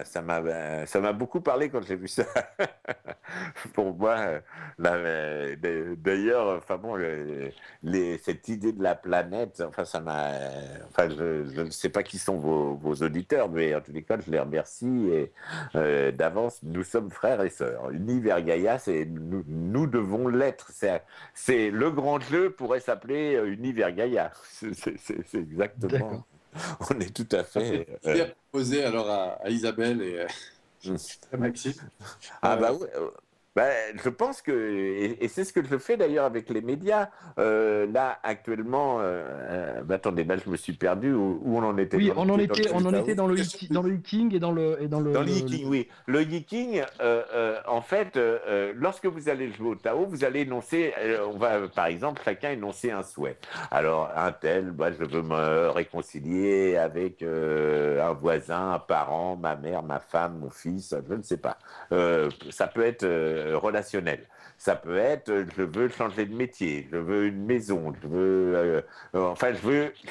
Speaker 4: ça, ça m'a beaucoup parlé quand j'ai vu ça. Pour moi, d'ailleurs, enfin bon, cette idée de la planète, enfin je ne sais pas qui sont vos auditeurs, mais en tous les cas, je les remercie et d'avance, nous sommes frères et sœurs. Univers Gaïa, nous devons l'être. C'est le grand jeu pourrait s'appeler Univers Gaïa. C'est exactement.
Speaker 3: D'accord.
Speaker 4: On est tout à fait.
Speaker 2: Je vais proposer alors à Isabelle et à Maxime.
Speaker 4: Ah bah oui. Bah, je pense que, et c'est ce que je fais d'ailleurs avec les médias. Là, actuellement, attendez, là, je me suis perdu. Où on en était?
Speaker 3: Oui, on en était
Speaker 4: dans
Speaker 3: dans le e-king et dans le
Speaker 4: Dans le Yiking, oui. Le Yiking, en fait, lorsque vous allez jouer au Tao, vous allez énoncer, on va par exemple chacun énoncer un souhait. Alors, un tel, bah, je veux me réconcilier avec un voisin, un parent, ma mère, ma femme, mon fils, je ne sais pas. Ça peut être relationnel. Ça peut être, je veux changer de métier, je veux une maison, je veux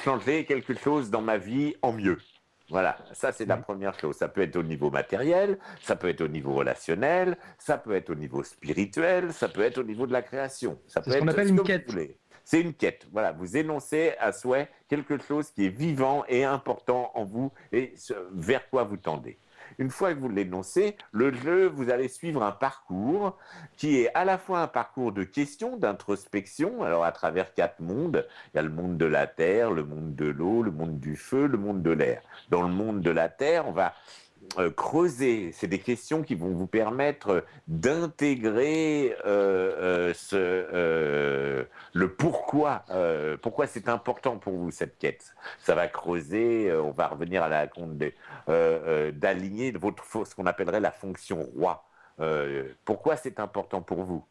Speaker 4: changer quelque chose dans ma vie en mieux. Voilà, ça c'est la première chose. Ça peut être au niveau matériel, ça peut être au niveau relationnel, ça peut être au niveau spirituel, ça peut être au niveau de la création. Ça peut
Speaker 3: C'est ce qu'on
Speaker 4: être
Speaker 3: appelle
Speaker 4: ce
Speaker 3: une
Speaker 4: que vous
Speaker 3: quête.
Speaker 4: voulez. C'est une quête. Voilà, vous énoncez à souhait quelque chose qui est vivant et important en vous et vers quoi vous tendez. Une fois que vous l'énoncez, le jeu, vous allez suivre un parcours qui est à la fois un parcours de questions, d'introspection, alors à travers 4 mondes. Il y a le monde de la terre, le monde de l'eau, le monde du feu, le monde de l'air. Dans le monde de la terre, on va creuser. C'est des questions qui vont vous permettre d'intégrer le pourquoi. Pourquoi c'est important pour vous cette quête. Ça va creuser. On va revenir à la compte d'aligner ce qu'on appellerait la fonction roi. Pourquoi c'est important pour vous?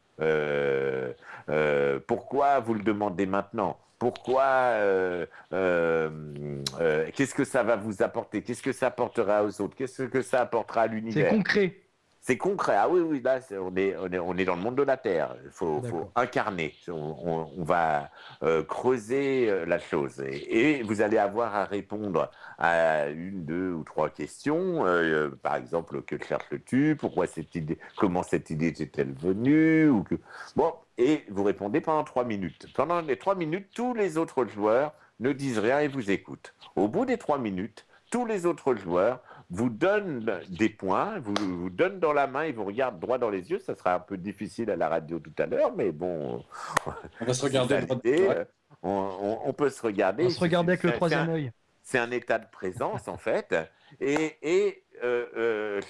Speaker 4: Pourquoi vous le demandez maintenant? Pourquoi qu'est-ce que ça va vous apporter? Qu'est-ce que ça apportera aux autres? Qu'est-ce que ça apportera à l'univers?
Speaker 3: C'est concret.
Speaker 4: C'est concret. Ah oui, oui, là, on est dans le monde de la Terre. Il faut incarner. On va creuser la chose. Et vous allez avoir à répondre à 1, 2 ou 3 questions. Par exemple, que cherches-tu? Pourquoi cette idée? Comment cette idée est-elle venue? Bon, et vous répondez pendant 3 minutes. Pendant les 3 minutes, tous les autres joueurs ne disent rien et vous écoutent. Au bout des 3 minutes, tous les autres joueurs vous donnent des points, vous donnent dans la main, ils vous regardent droit dans les yeux. Ça sera un peu difficile à la radio tout à l'heure, mais bon.
Speaker 2: On va se regarder.
Speaker 4: On peut se regarder.
Speaker 3: On se regarde avec le troisième œil.
Speaker 4: C'est un état de présence, en fait. Et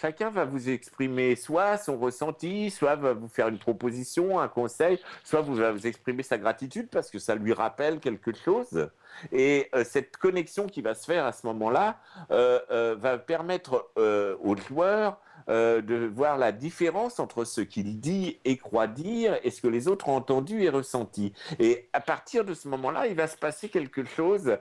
Speaker 4: chacun va vous exprimer soit son ressenti, soit va vous faire une proposition, un conseil, soit va vous exprimer sa gratitude parce que ça lui rappelle quelque chose. Et cette connexion qui va se faire à ce moment-là va permettre aux joueurs de voir la différence entre ce qu'il dit et croit dire et ce que les autres ont entendu et ressenti. Et à partir de ce moment-là, il va se passer quelque chose,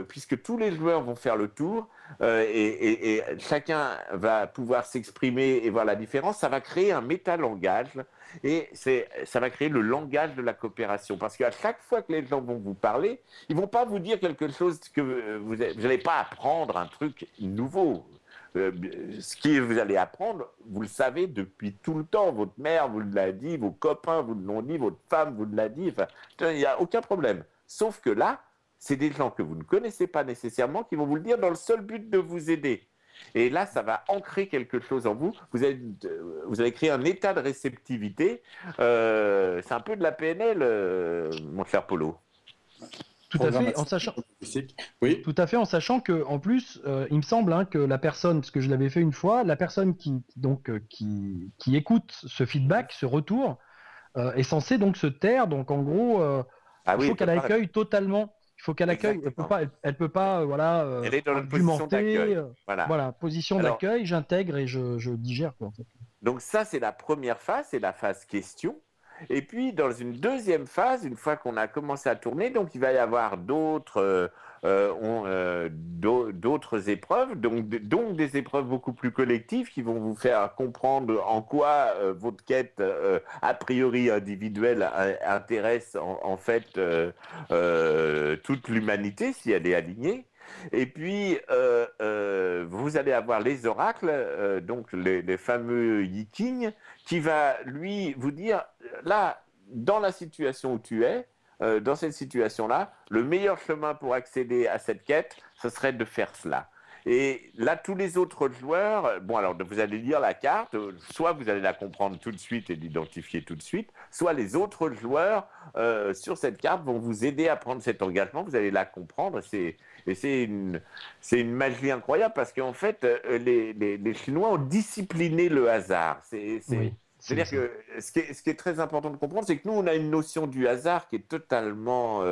Speaker 4: puisque tous les joueurs vont faire le tour et chacun va pouvoir s'exprimer et voir la différence. Ça va créer un métalangage et ça va créer le langage de la coopération. Parce qu'à chaque fois que les gens vont vous parler, ils ne vont pas vous dire quelque chose que vous n'allez pas apprendre un truc nouveau. Ce que vous allez apprendre, vous le savez depuis tout le temps. Votre mère vous l'a dit, vos copains vous l'ont dit, votre femme vous l'a dit. Enfin, il n'y a aucun problème. Sauf que là, c'est des gens que vous ne connaissez pas nécessairement qui vont vous le dire dans le seul but de vous aider. Et là, ça va ancrer quelque chose en vous. Vous allez créer un état de réceptivité. C'est un peu de la PNL, mon cher Polo.
Speaker 3: Tout à fait, en sachant.
Speaker 2: Oui.
Speaker 3: Tout à fait, en sachant que, en plus, il me semble que la personne, parce que je l'avais fait une fois, la personne qui écoute ce feedback, ce retour, est censée donc se taire. Donc, en gros, il faut qu'elle accueille totalement. Il faut qu'elle accueille. Elle peut pas, voilà.
Speaker 4: Elle est dans une position d'accueil.
Speaker 3: Voilà, position d'accueil. J'intègre et je digère, quoi, en fait.
Speaker 4: Donc ça, c'est la première phase, c'est la phase question. Et puis, dans une deuxième phase, une fois qu'on a commencé à tourner, donc il va y avoir d'autres ont d'autres épreuves, donc des épreuves beaucoup plus collectives qui vont vous faire comprendre en quoi votre quête a priori individuelle intéresse en fait toute l'humanité si elle est alignée. Et puis, vous allez avoir les oracles, donc les fameux Yi-King, qui va, lui, vous dire, là, dans la situation où tu es, dans cette situation-là, le meilleur chemin pour accéder à cette quête, ce serait de faire cela. Et là, tous les autres joueurs, bon, alors vous allez lire la carte, soit vous allez la comprendre tout de suite et l'identifier tout de suite, soit les autres joueurs sur cette carte vont vous aider à prendre cet engagement, vous allez la comprendre. Et c'est une magie incroyable parce qu'en fait, les Chinois ont discipliné le hasard. C'est-à-dire que ce qui est très important de comprendre, c'est que nous, on a une notion du hasard qui est totalement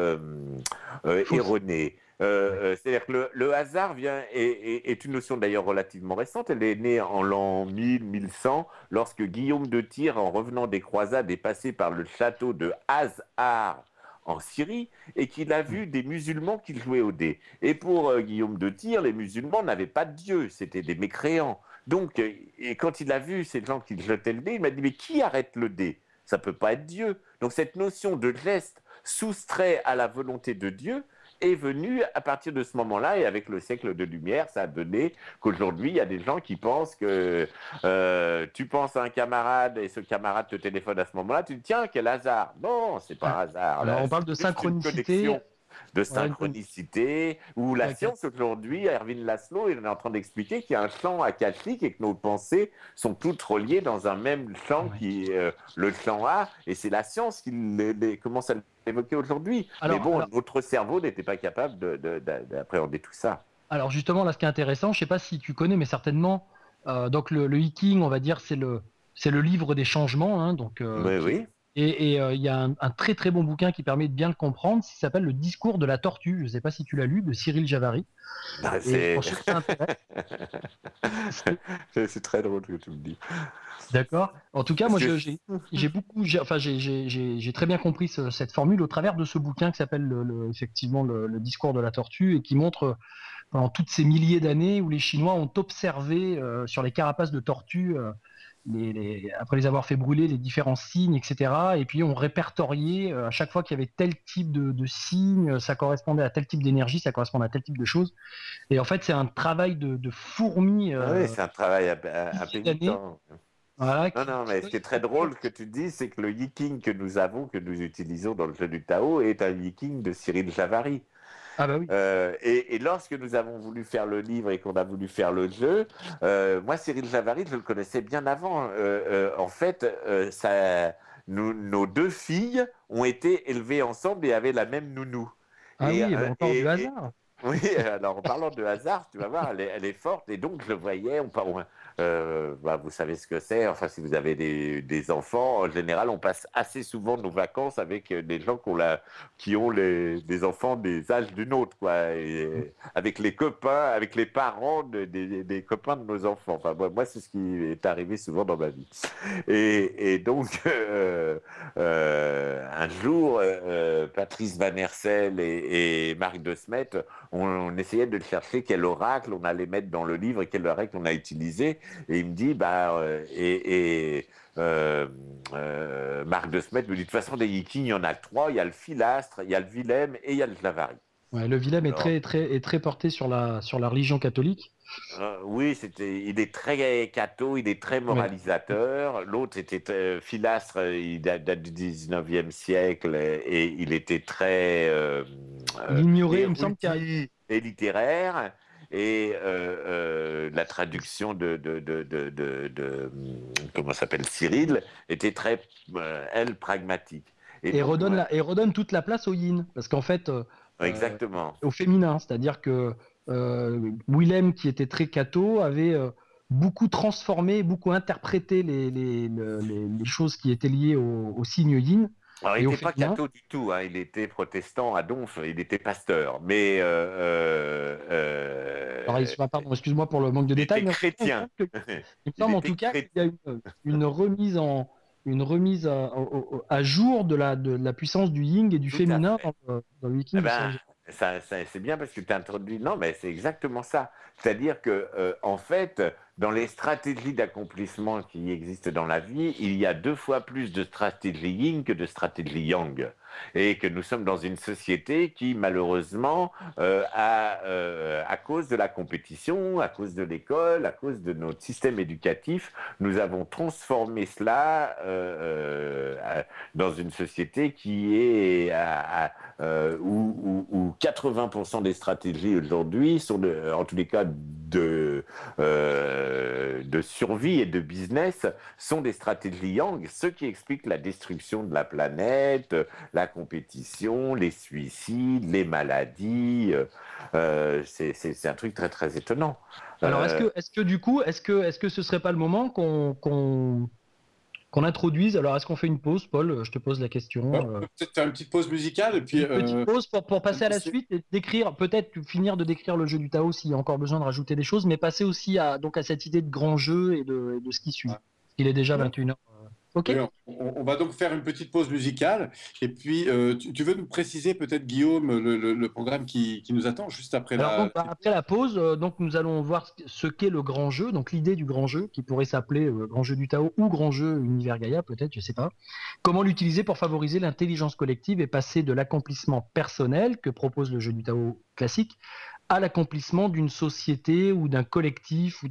Speaker 4: erronée. C'est-à-dire que le hasard est une notion d'ailleurs relativement récente. Elle est née en l'an 1000-1100, lorsque Guillaume de Tyr, en revenant des croisades, est passé par le château de Azhar en Syrie et qu'il a vu des musulmans qui jouaient au dé. Et pour Guillaume de Tyr, les musulmans n'avaient pas de Dieu, c'était des mécréants. Donc, et quand il a vu ces gens qui jetaient le dé, il m'a dit « Mais qui arrête le dé ? Ça ne peut pas être Dieu. » Donc cette notion de geste soustrait à la volonté de Dieu est venue à partir de ce moment-là, et avec le siècle de lumière, ça a donné qu'aujourd'hui, il y a des gens qui pensent que tu penses à un camarade et ce camarade te téléphone à ce moment-là, tu te dis tiens, quel hasard. Non, c'est pas un hasard.
Speaker 3: Alors,
Speaker 4: là,
Speaker 3: on parle de synchronicité.
Speaker 4: De synchronicité, où la science aujourd'hui, Erwin Laszlo il est en train d'expliquer qu'il y a un champ akashique et que nos pensées sont toutes reliées dans un même champ qui est le champ A, et c'est la science qui commence à l'évoquer aujourd'hui. Mais bon, notre cerveau n'était pas capable d'appréhender tout ça. Alors
Speaker 3: justement, là, ce qui est intéressant, je ne sais pas si tu connais, mais certainement, donc le Yi-King, on va dire, c'est le livre des changements. Hein, donc,
Speaker 4: oui.
Speaker 3: Et il y a un très très bon bouquin qui permet de bien le comprendre, qui s'appelle Le discours de la tortue. Je ne sais pas si tu l'as lu, de Cyril Javary.
Speaker 4: C'est très drôle ce que tu me dis.
Speaker 3: D'accord. En tout cas, moi, j'ai très bien compris cette formule au travers de ce bouquin qui s'appelle effectivement le discours de la tortue et qui montre pendant toutes ces milliers d'années où les Chinois ont observé sur les carapaces de tortues après les avoir fait brûler, les différents signes, etc. Et puis on répertorié à chaque fois qu'il y avait tel type de signe, ça correspondait à tel type d'énergie, ça correspondait à tel type de choses. Et en fait, c'est un travail de fourmi.
Speaker 4: Oui, c'est un travail impénitent.
Speaker 3: Voilà,
Speaker 4: non, mais ce qui est très drôle que tu dis, c'est que le Yi-King que nous utilisons dans le jeu du Tao est un Yi-King de Cyril Javary.
Speaker 3: Ah bah oui.
Speaker 4: Et lorsque nous avons voulu faire le livre et qu'on a voulu faire le jeu, moi Cyril Javary, je le connaissais bien avant. En fait, nos deux filles ont été élevées ensemble et avaient la même nounou.
Speaker 3: Ah oui, on parle du hasard.
Speaker 4: Oui, alors en parlant de hasard, tu vas voir, elle est forte. Et donc je voyais, vous savez ce que c'est, enfin si vous avez des enfants, en général on passe assez souvent nos vacances avec des gens qui ont des enfants des âges du nôtre, quoi, et avec les copains, avec les parents des copains de nos enfants. Enfin moi c'est ce qui est arrivé souvent dans ma vie. Et donc un jour, Patrice Van Hersel et Marc de Smet, on essayait de chercher quel oracle on allait mettre dans le livre et quel oracle on a utilisé. Et il me dit, Marc de Smet me dit, de toute façon, des Yi-King, il y en a 3, il y a le Philastre, il y a le Willem et il y a le Javary.
Speaker 3: Ouais, le Willem est très porté sur la religion catholique.
Speaker 4: Oui, il est très catho, il est très moralisateur. Ouais. L'autre était Philastre, il date du 19e siècle et il était très
Speaker 3: il ignorait, il me semble,
Speaker 4: et littéraire. Et la traduction de comment s'appelle Cyril était très, elle, pragmatique.
Speaker 3: Et redonne toute la place au yin, parce qu'en fait,
Speaker 4: exactement.
Speaker 3: Au féminin, c'est-à-dire que Willem, qui était très catho, avait beaucoup transformé, beaucoup interprété les choses qui étaient liées au signe yin.
Speaker 4: Alors, il n'était pas catho du tout, hein. Il était protestant à Donf, il était pasteur, mais...
Speaker 3: pardon, excuse-moi pour le manque de détails.
Speaker 4: Il était chrétien.
Speaker 3: Il me semble en tout cas qu'il y a une remise à jour de la puissance du yin et du féminin dans le Yi-King.
Speaker 4: C'est bien parce que tu as introduit. Non, mais c'est exactement ça. C'est-à-dire que, en fait, dans les stratégies d'accomplissement qui existent dans la vie, il y a 2 fois plus de stratégies yin que de stratégies yang. Et que nous sommes dans une société qui, malheureusement, à cause de la compétition, à cause de l'école, à cause de notre système éducatif, nous avons transformé cela dans une société qui est où 80% des stratégies aujourd'hui sont, en tous les cas, de survie et de business, sont des stratégies yang, ce qui explique la destruction de la planète, la compétition, les suicides, les maladies. C'est un truc très, très étonnant.
Speaker 3: Alors, est-ce que du coup, est-ce que ce serait pas le moment qu'on introduise? Alors, est-ce qu'on fait une pause, Paul? Je te pose la question.
Speaker 2: On peut peut-être faire une petite pause musicale et puis.
Speaker 3: Une petite pause pour passer à la suite et décrire, peut-être finir de décrire le jeu du Tao s'il y a encore besoin de rajouter des choses, mais passer aussi à cette idée de grand jeu et de ce qui suit. Il est déjà 21h. Ok.
Speaker 2: Oui, on va donc faire une petite pause musicale. Et puis, tu veux nous préciser peut-être, Guillaume, le programme qui nous attend juste après
Speaker 3: après la pause, donc nous allons voir ce qu'est le grand jeu, donc l'idée du grand jeu, qui pourrait s'appeler grand jeu du Tao ou grand jeu Univers Gaïa, peut-être, je ne sais pas. Comment l'utiliser pour favoriser l'intelligence collective et passer de l'accomplissement personnel que propose le jeu du Tao classique à l'accomplissement d'une société ou d'un collectif, ou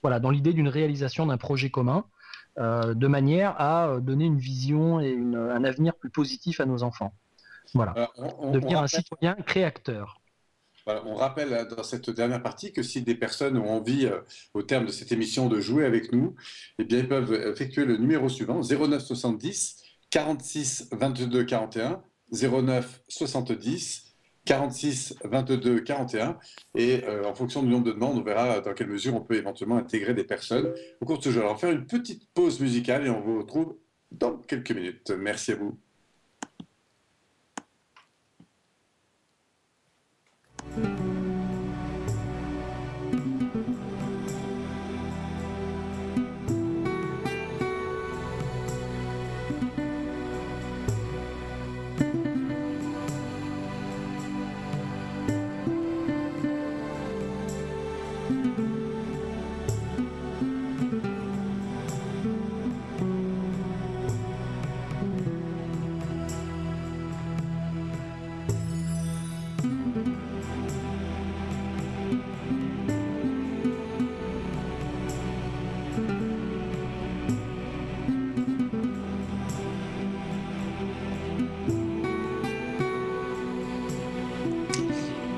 Speaker 3: voilà, dans l'idée d'une réalisation d'un projet commun. De manière à donner une vision et un avenir plus positif à nos enfants. Voilà. Devenir un citoyen créateur.
Speaker 2: Voilà, on rappelle dans cette dernière partie que si des personnes ont envie, au terme de cette émission, de jouer avec nous, eh bien, ils peuvent effectuer le numéro suivant, 09 70 46 22 41, 09 70 46 22 41, et en fonction du nombre de demandes, on verra dans quelle mesure on peut éventuellement intégrer des personnes au cours de ce jeu. Alors, on va faire une petite pause musicale et on vous retrouve dans quelques minutes. Merci à vous.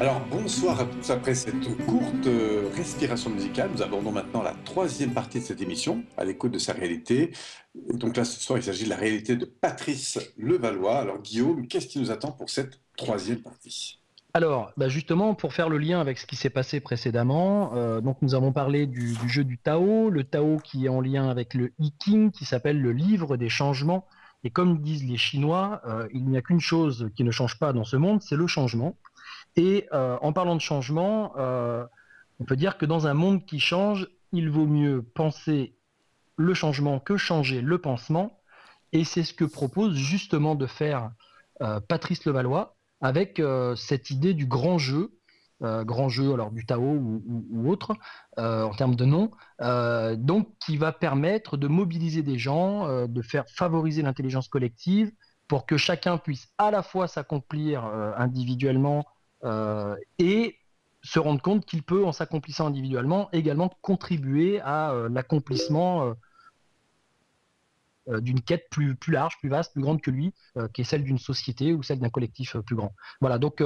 Speaker 2: Alors, bonsoir à tous. Après cette courte respiration musicale, nous abordons maintenant la troisième partie de cette émission, à l'écoute de sa réalité. Et donc là, ce soir, il s'agit de la réalité de Patrice Levallois. Alors, Guillaume, qu'est-ce qui nous attend pour cette troisième partie?
Speaker 3: Alors, justement, pour faire le lien avec ce qui s'est passé précédemment, donc nous avons parlé du jeu du Tao, le Tao qui est en lien avec le I Ching, qui s'appelle le livre des changements. Et comme disent les Chinois, il n'y a qu'une chose qui ne change pas dans ce monde, c'est le changement. Et en parlant de changement, on peut dire que dans un monde qui change, il vaut mieux penser le changement que changer le pansement. Et c'est ce que propose justement de faire Patrice Levallois avec cette idée du grand jeu alors du Tao ou autre, en termes de nom, donc qui va permettre de mobiliser des gens, de faire favoriser l'intelligence collective pour que chacun puisse à la fois s'accomplir individuellement et se rendre compte qu'il peut, en s'accomplissant individuellement, également contribuer à l'accomplissement d'une quête plus large, plus vaste, plus grande que lui, qui est celle d'une société ou celle d'un collectif plus grand. Voilà, donc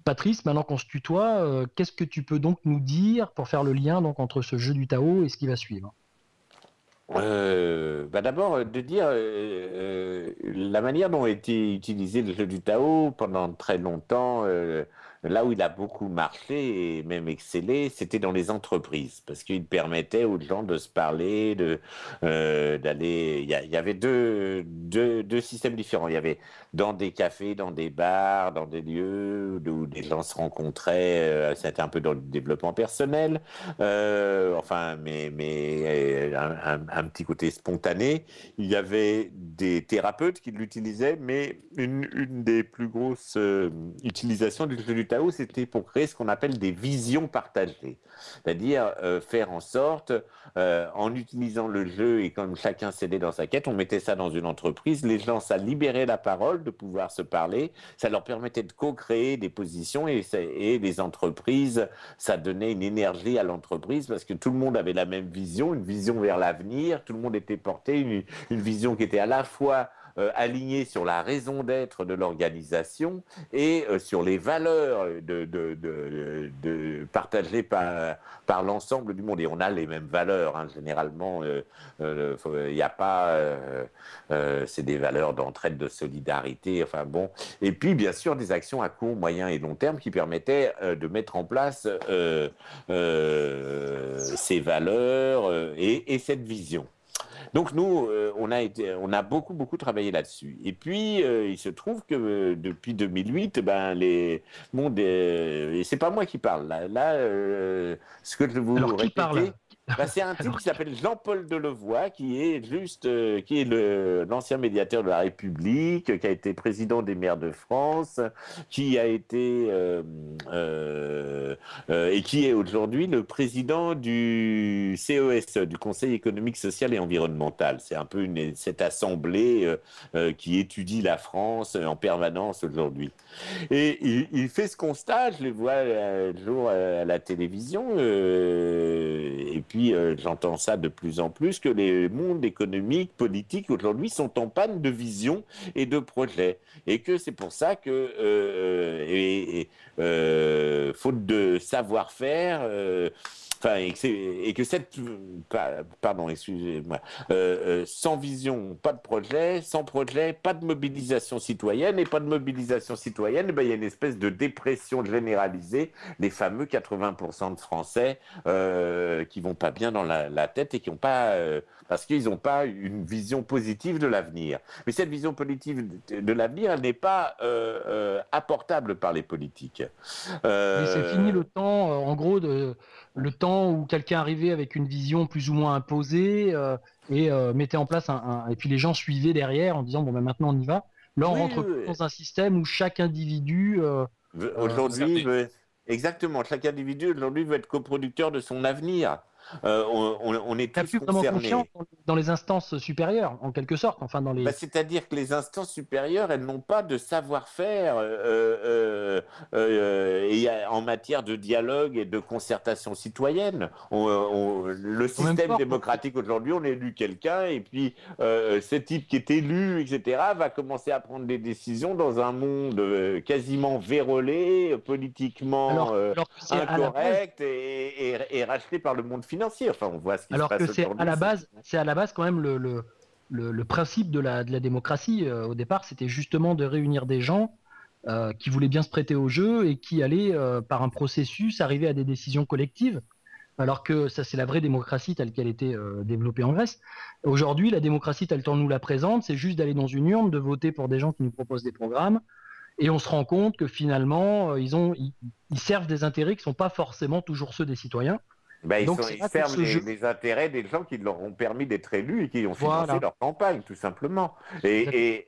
Speaker 3: Patrice, maintenant qu'on se tutoie, qu'est-ce que tu peux donc nous dire pour faire le lien donc, entre ce jeu du Tao et ce qui va suivre?
Speaker 4: D'abord, de dire la manière dont a été utilisé le jeu du Tao pendant très longtemps, là où il a beaucoup marché et même excellé, c'était dans les entreprises, parce qu'il permettait aux gens de se parler, d'aller. Il y avait deux systèmes différents. Il y avait dans des cafés, dans des bars, dans des lieux où des gens se rencontraient. C'était un peu dans le développement personnel, enfin, mais un petit côté spontané. Il y avait des thérapeutes qui l'utilisaient, mais une des plus grosses utilisations du jeu du Tao, c'était pour créer ce qu'on appelle des visions partagées. C'est-à-dire faire en sorte, en utilisant le jeu et comme chacun s'aidait dans sa quête, on mettait ça dans une entreprise, les gens, ça libérait la parole de pouvoir se parler, ça leur permettait de co-créer des positions et les entreprises, ça donnait une énergie à l'entreprise parce que tout le monde avait la même vision, une vision vers l'avenir, tout le monde était porté, une vision qui était à la fois alignée sur la raison d'être de l'organisation et sur les valeurs partagées par l'ensemble du monde. Et on a les mêmes valeurs, hein, généralement. Il n'y a pas... c'est des valeurs d'entraide, de solidarité, enfin bon. Et puis, bien sûr, des actions à court, moyen et long terme qui permettaient de mettre en place ces valeurs et cette vision. Donc nous, on a beaucoup travaillé là-dessus. Et puis, il se trouve que depuis 2008, les mondes, et c'est pas moi qui parle. Là, ce que je vais vous
Speaker 3: Alors, qui
Speaker 4: répéter,
Speaker 3: parle?
Speaker 4: c'est un type qui s'appelle Jean-Paul Delevoye, qui est l'ancien médiateur de la République, qui a été président des maires de France, qui a été et qui est aujourd'hui le président du CESE, du Conseil économique, social et environnemental. C'est un peu cette assemblée qui étudie la France en permanence aujourd'hui. Et il fait ce constat, je le vois un jour à la télévision, et puis j'entends ça de plus en plus, que les mondes économiques, politiques aujourd'hui sont en panne de vision et de projet. Et que c'est pour ça que, faute de savoir-faire, et que cette, pardon, excusez-moi, sans vision, pas de projet, sans projet, pas de mobilisation citoyenne, et pas de mobilisation citoyenne, il y a une espèce de dépression généralisée, les fameux 80% de Français qui vont pas bien dans la tête et qui n'ont pas, parce qu'ils n'ont pas une vision positive de l'avenir. Mais cette vision positive de l'avenir, elle n'est pas apportable par les politiques.
Speaker 3: Mais c'est fini le temps, en gros, le temps où quelqu'un arrivait avec une vision plus ou moins imposée et mettait en place et puis les gens suivaient derrière en disant bon ben maintenant on y va. Là on rentre dans un système où chaque individu
Speaker 4: aujourd'hui exactement, chaque individu aujourd'hui veut être coproducteur de son avenir. On est tous
Speaker 3: plus vraiment
Speaker 4: concernés.
Speaker 3: confiance dans les instances supérieures, en quelque sorte. Enfin, dans les...
Speaker 4: c'est-à-dire que les instances supérieures, elles n'ont pas de savoir-faire en matière de dialogue et de concertation citoyenne. Le système démocratique aujourd'hui, on élu quelqu'un et puis ce type qui est élu, etc., va commencer à prendre des décisions dans un monde quasiment vérolé, politiquement incorrect et racheté par le monde financier. Enfin, on voit ce qui se passe aujourd'hui.
Speaker 3: C'est à la base quand même le principe de la démocratie. Au départ, c'était justement de réunir des gens qui voulaient bien se prêter au jeu et qui allaient, par un processus, arriver à des décisions collectives. Alors que ça, c'est la vraie démocratie telle qu'elle était développée en Grèce. Aujourd'hui, la démocratie telle qu'on nous la présente, c'est juste d'aller dans une urne, de voter pour des gens qui nous proposent des programmes. Et on se rend compte que finalement, ils servent des intérêts qui ne sont pas forcément toujours ceux des citoyens.
Speaker 4: Ils servent les intérêts des gens qui leur ont permis d'être élus et qui ont financé leur campagne, tout simplement. Et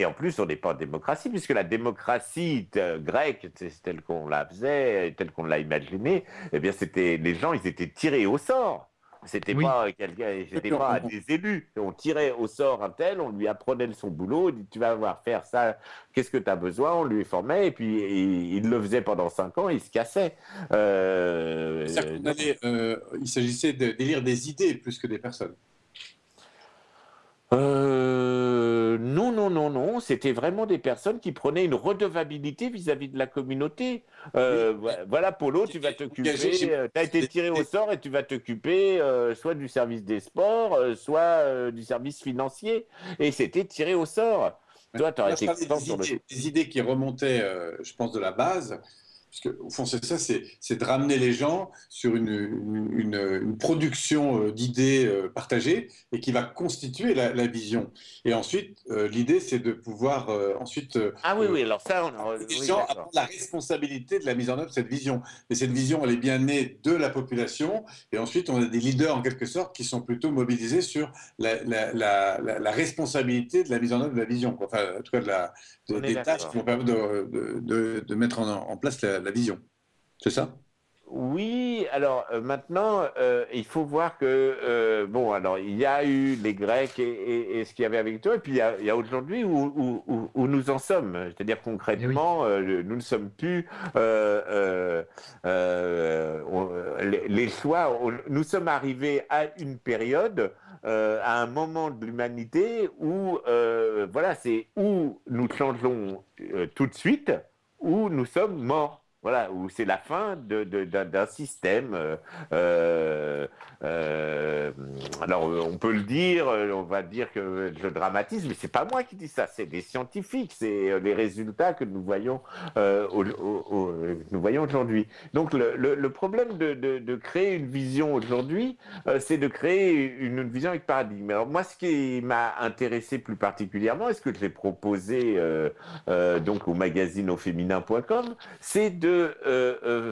Speaker 4: en plus, on n'est pas en démocratie, puisque la démocratie grecque, telle qu'on la faisait, telle qu'on l'a imaginée, eh bien, les gens, ils étaient tirés au sort. C'était pas des élus. On tirait au sort un tel, on lui apprenait son boulot, on dit tu vas avoir faire ça, qu'est-ce que tu as besoin, on lui formait, et puis il le faisait pendant 5 ans, il se cassait.
Speaker 2: Il s'agissait d'élire des idées plus que des personnes.
Speaker 4: Non. C'était vraiment des personnes qui prenaient une redevabilité vis-à-vis de la communauté. Voilà, Polo, tu vas t'occuper. Tu as été tiré au sort et tu vas t'occuper soit du service des sports, soit du service financier. Et c'était tiré au sort. Toi, tu aurais
Speaker 2: Là, je
Speaker 4: été
Speaker 2: parlais
Speaker 4: content sur le...
Speaker 2: des idées qui remontaient, je pense, de la base. Parce que, au fond, c'est ça, c'est de ramener les gens sur une production d'idées partagées et qui va constituer la vision. Et ensuite, l'idée, c'est de pouvoir ensuite
Speaker 4: Ah oui, oui, alors ça,
Speaker 2: les
Speaker 4: oui,
Speaker 2: gens à
Speaker 4: d'accord.
Speaker 2: prendre la responsabilité de la mise en œuvre de cette vision. Mais cette vision, elle est bien née de la population. Et ensuite, on a des leaders, en quelque sorte, qui sont plutôt mobilisés sur la responsabilité de la mise en œuvre de la vision, quoi. Enfin, en tout cas,
Speaker 4: On est
Speaker 2: des tâches qui
Speaker 4: d'accord.
Speaker 2: vont permettre de mettre en place la vision. C'est ça?
Speaker 4: Oui, alors maintenant, il faut voir que, bon, alors il y a eu les Grecs et ce qu'il y avait avec toi, et puis il y a aujourd'hui où nous en sommes. C'est-à-dire
Speaker 3: Eh oui.
Speaker 4: concrètement, nous ne sommes plus les choix. Nous sommes arrivés à une période, à un moment de l'humanité où, voilà, c'est où nous changeons tout de suite, où nous sommes morts. Voilà, où c'est la fin d'un système. Euh, alors, on peut le dire, on va dire que je dramatise, mais c'est pas moi qui dis ça, c'est des scientifiques, c'est les résultats que nous voyons, nous voyons aujourd'hui. Donc, le problème de créer une vision aujourd'hui, c'est de créer une vision avec paradigme. Alors, moi, ce qui m'a intéressé plus particulièrement, et ce que j'ai proposé donc au magazine auféminin.com, c'est de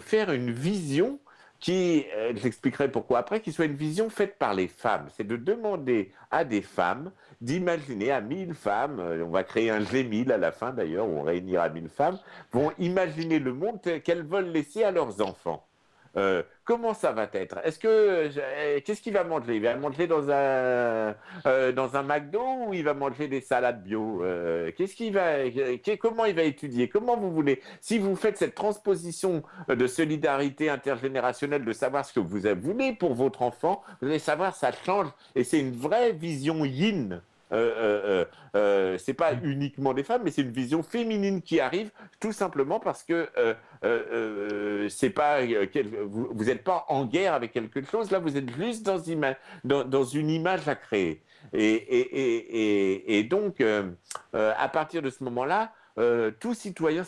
Speaker 4: faire une vision qui, j'expliquerai pourquoi après, qui soit une vision faite par les femmes. C'est de demander à des femmes d'imaginer à 1000 femmes, on va créer un G1000 à la fin d'ailleurs, où on réunira 1000 femmes, vont imaginer le monde qu'elles veulent laisser à leurs enfants. Comment ça va être? Qu'est-ce qu'il va manger? Il va manger dans un McDo ou il va manger des salades bio? Comment il va étudier? Comment vous voulez? Si vous faites cette transposition de solidarité intergénérationnelle, de savoir ce que vous voulez pour votre enfant, vous allez savoir ça change et c'est une vraie vision yin. C'est pas uniquement des femmes, mais c'est une vision féminine qui arrive tout simplement parce que c'est pas vous n'êtes pas en guerre avec quelque chose. Là, vous êtes juste dans une image à créer. Et donc, à partir de ce moment-là, tout citoyen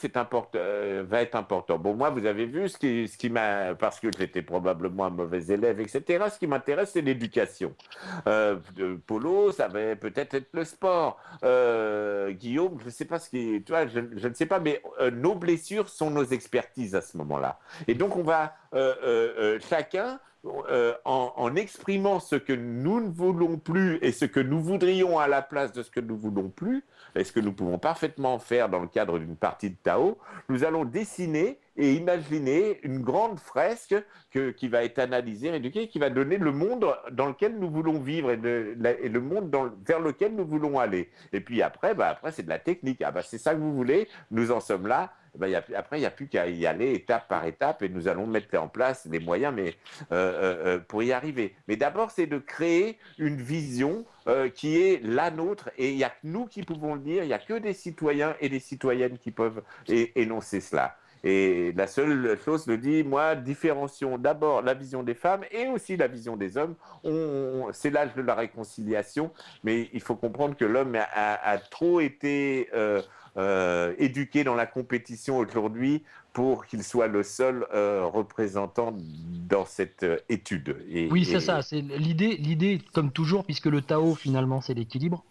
Speaker 4: va être important. Bon, moi, vous avez vu ce qui m'a, parce que j'étais probablement un mauvais élève, etc. Ce qui m'intéresse, c'est l'éducation. Polo, ça va peut-être être le sport. Guillaume, je ne sais pas tu vois, je ne sais pas, mais nos blessures sont nos expertises à ce moment-là. Et donc, on va chacun en exprimant ce que nous ne voulons plus et ce que nous voudrions à la place de ce que nous voulons plus, et ce que nous pouvons parfaitement faire dans le cadre d'une partie de Tao, nous allons dessiner et imaginer une grande fresque qui va être analysée, éduquée, qui va donner le monde dans lequel nous voulons vivre et le monde vers lequel nous voulons aller. Et puis après, c'est de la technique. Ah, c'est ça que vous voulez, nous en sommes là. Après, il n'y a plus qu'à y aller étape par étape et nous allons mettre en place les moyens pour y arriver. Mais d'abord, c'est de créer une vision qui est la nôtre et il n'y a que nous qui pouvons le dire, il n'y a que des citoyens et des citoyennes qui peuvent énoncer cela. Et la seule chose le dit, moi, différencions d'abord la vision des femmes et aussi la vision des hommes. C'est l'âge de la réconciliation, mais il faut comprendre que l'homme a trop été éduqué dans la compétition aujourd'hui pour qu'il soit le seul représentant dans cette étude.
Speaker 3: Oui, c'est ça. C'est l'idée, comme toujours, puisque le Tao, finalement, c'est l'équilibre.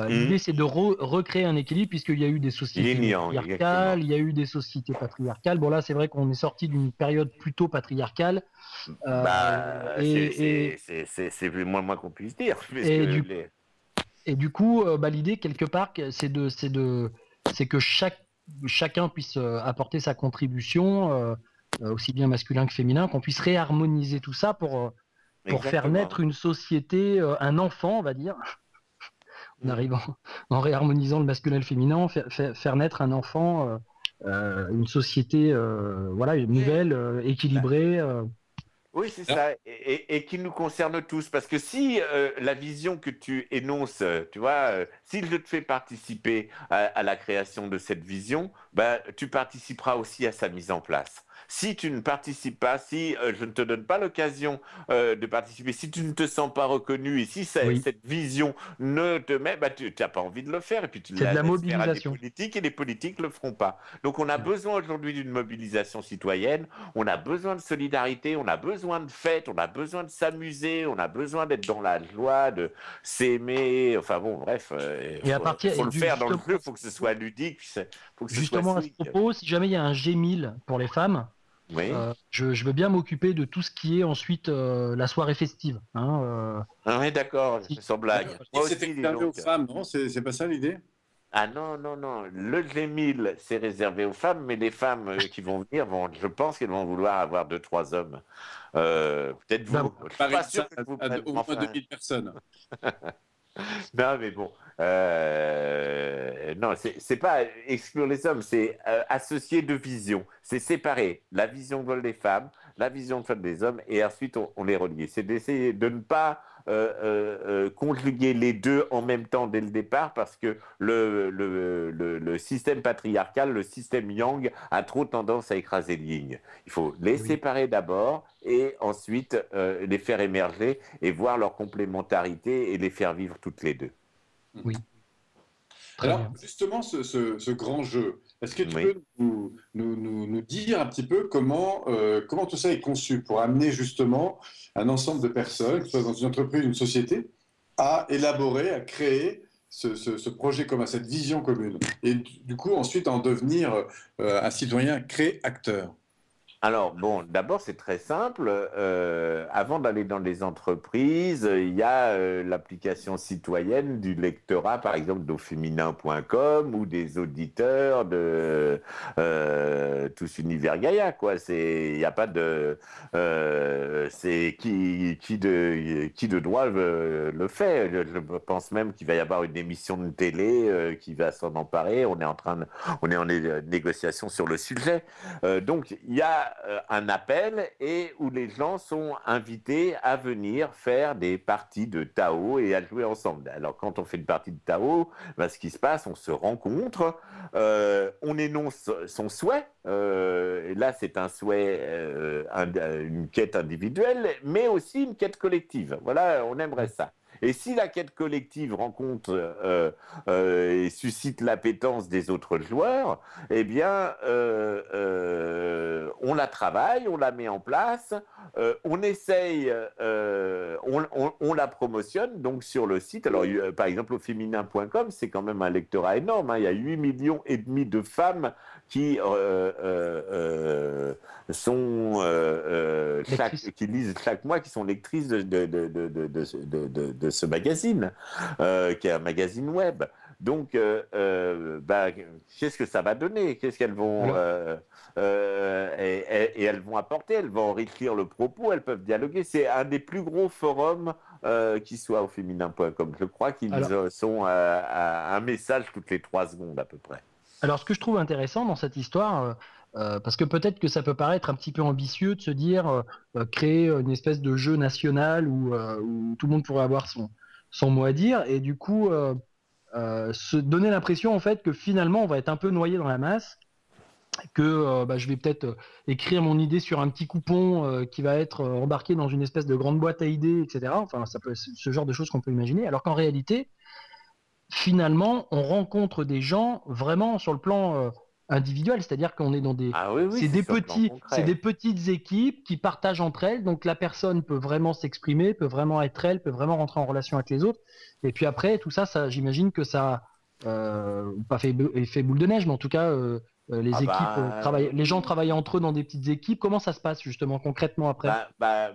Speaker 3: L'idée, c'est de recréer un équilibre, puisqu'il y a eu des sociétés patriarcales, il y a eu des sociétés patriarcales. Bon, là, c'est vrai qu'on est sorti d'une période plutôt patriarcale.
Speaker 4: C'est le moins qu'on puisse dire.
Speaker 3: Et du coup, l'idée, quelque part, c'est que chacun puisse apporter sa contribution, aussi bien masculin que féminin, qu'on puisse réharmoniser tout ça pour faire naître une société, un enfant, on va dire. En réharmonisant le masculin et le féminin, faire naître un enfant, une société nouvelle, équilibrée.
Speaker 4: Oui, c'est ça, et qui nous concerne tous. Parce que si la vision que tu énonces, tu vois, si je te fais participer à la création de cette vision, tu participeras aussi à sa mise en place. Si tu ne participes pas, si je ne te donne pas l'occasion de participer, si tu ne te sens pas reconnu et si
Speaker 3: Oui,
Speaker 4: cette vision ne te met, bah, tu n'as pas envie de le faire et puis tu
Speaker 3: c'est de
Speaker 4: la
Speaker 3: la
Speaker 4: laisses faire à des
Speaker 3: mobilisation.
Speaker 4: politiques et les politiques ne le feront pas. Donc on a besoin aujourd'hui d'une mobilisation citoyenne, on a besoin de solidarité, on a besoin de fêtes, on a besoin de s'amuser, on a besoin d'être dans la joie, de s'aimer, enfin bon, bref,
Speaker 3: Et à
Speaker 4: il
Speaker 3: partir,
Speaker 4: faut
Speaker 3: et
Speaker 4: le faire dans le
Speaker 3: justement,
Speaker 4: jeu, il faut que ce soit ludique, il faut que ce soit
Speaker 3: justement à ce
Speaker 4: swing.
Speaker 3: propos, si jamais il y a un G1000 pour les femmes,
Speaker 4: Oui.
Speaker 3: je veux bien m'occuper de tout ce qui est ensuite la soirée festive. Hein,
Speaker 4: Ah oui, d'accord,
Speaker 3: si-
Speaker 4: sans blague. Moi
Speaker 2: C'est
Speaker 4: aussi, dis
Speaker 2: réservé aux
Speaker 4: donc.
Speaker 2: femmes, non? C'est pas ça l'idée?
Speaker 4: Ah non, non, non. Le G1000, c'est réservé aux femmes, mais les femmes qui vont venir, je pense qu'elles vont vouloir avoir 2, 3 hommes. Peut-être
Speaker 3: Ben,
Speaker 4: vous. Je suis
Speaker 2: Pareil,
Speaker 4: pas
Speaker 2: ça,
Speaker 4: sûr que je vous
Speaker 2: à
Speaker 4: prenne.
Speaker 2: au moins
Speaker 4: Enfin,
Speaker 2: 2000 personnes.
Speaker 4: non, mais bon. Non, c'est pas exclure les hommes, c'est associer deux visions. C'est séparer la vision que veulent les femmes, la vision que veulent les hommes, et ensuite on les relie. C'est d'essayer de ne pas conjuguer les deux en même temps dès le départ, parce que le système patriarcal, le système yang, a trop tendance à écraser le yin. Il faut les
Speaker 3: oui.
Speaker 4: séparer d'abord et ensuite les faire émerger et voir leur complémentarité et les faire vivre toutes les deux.
Speaker 3: Oui. Très
Speaker 2: Alors,
Speaker 3: bien.
Speaker 2: justement, ce grand jeu, est-ce que tu
Speaker 4: Oui.
Speaker 2: peux nous dire un petit peu comment tout ça est conçu pour amener justement un ensemble de personnes, que ce soit dans une entreprise, une société, à élaborer, à créer ce projet commun, cette vision commune, et du coup ensuite en devenir un citoyen créateur?
Speaker 4: Alors, bon, d'abord, c'est très simple. Avant d'aller dans les entreprises, il y a l'application citoyenne du lectorat, par exemple, d'Auféminin.com ou des auditeurs de Tous Univers Gaïa, quoi. Il n'y a pas de... c'est qui de droit le fait. Je pense même qu'il va y avoir une émission de télé qui va s'en emparer. On est en négociation sur le sujet. Donc, il y a un appel et où les gens sont invités à venir faire des parties de Tao et à jouer ensemble. Alors, quand on fait une partie de Tao, ben, ce qui se passe, on se rencontre, on énonce son souhait. Et là, c'est un souhait, une quête individuelle, mais aussi une quête collective. Voilà, on aimerait ça. Et si la quête collective rencontre et suscite l'appétence des autres joueurs, eh bien, on la travaille, on la met en place, on essaye, on la promotionne donc sur le site. Alors, par exemple, au féminin.com, c'est quand même un lectorat énorme. Hein. Il y a 8,5 millions de femmes qui qui lisent chaque mois, qui sont lectrices de ce magazine, qui est un magazine web. Donc, qu'est-ce que ça va donner? Qu'est-ce qu'elles vont et elles vont apporter, elles vont enrichir le propos, elles peuvent dialoguer. C'est un des plus gros forums qui soit au féminin.com. Je crois qu'ils sont à un message toutes les 3 secondes à peu près.
Speaker 3: Alors, ce que je trouve intéressant dans cette histoire, parce que peut-être que ça peut paraître un petit peu ambitieux de se dire créer une espèce de jeu national où tout le monde pourrait avoir son mot à dire, et du coup se donner l'impression en fait que finalement on va être un peu noyé dans la masse, que je vais peut-être écrire mon idée sur un petit coupon qui va être embarqué dans une espèce de grande boîte à idées, etc. Enfin, ça peut être ce genre de choses qu'on peut imaginer, alors qu'en réalité, finalement, on rencontre des gens vraiment sur le plan individuel, c'est-à-dire qu'on est dans des, c'est des petites équipes qui partagent entre elles, donc la personne peut vraiment s'exprimer, peut vraiment être elle, peut vraiment rentrer en relation avec les autres, et puis après tout ça, j'imagine que ça pas fait effet boule de neige, mais en tout cas les les gens travaillent entre eux dans des petites équipes. Comment ça se passe justement concrètement après?
Speaker 4: Par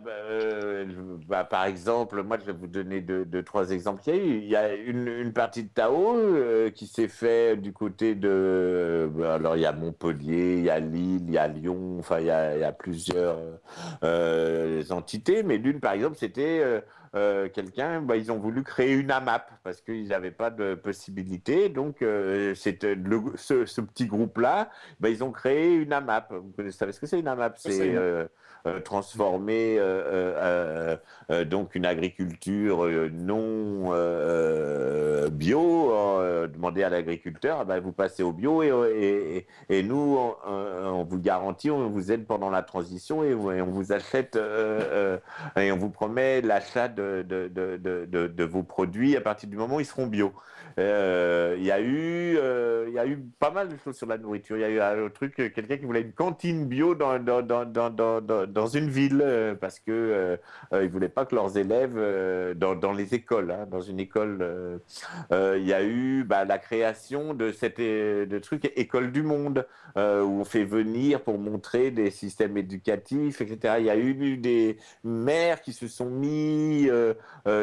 Speaker 4: exemple, moi je vais vous donner 2, 3 exemples. Il y a une partie de Tao qui s'est fait du côté de... alors il y a Montpellier, il y a Lille, il y a Lyon, enfin il y a plusieurs entités, mais l'une par exemple c'était quelqu'un, ils ont voulu créer une AMAP parce qu'ils n'avaient pas de possibilité. Donc, ce petit groupe-là, ils ont créé une AMAP. Vous savez ce que c'est une AMAP? C'est transformer donc une agriculture non bio, demander à l'agriculteur, vous passez au bio et nous, on vous garantit, on vous aide pendant la transition et on vous achète et on vous promet l'achat de vos produits à partir du moment où ils seront bio. Il y a eu pas mal de choses sur la nourriture. Il y a eu un truc, quelqu'un qui voulait une cantine bio dans une ville parce que ils voulaient pas que leurs élèves dans les écoles, dans une école. Il y a eu la création de truc École du Monde où on fait venir pour montrer des systèmes éducatifs, etc. Il y a eu des maires qui se sont mis.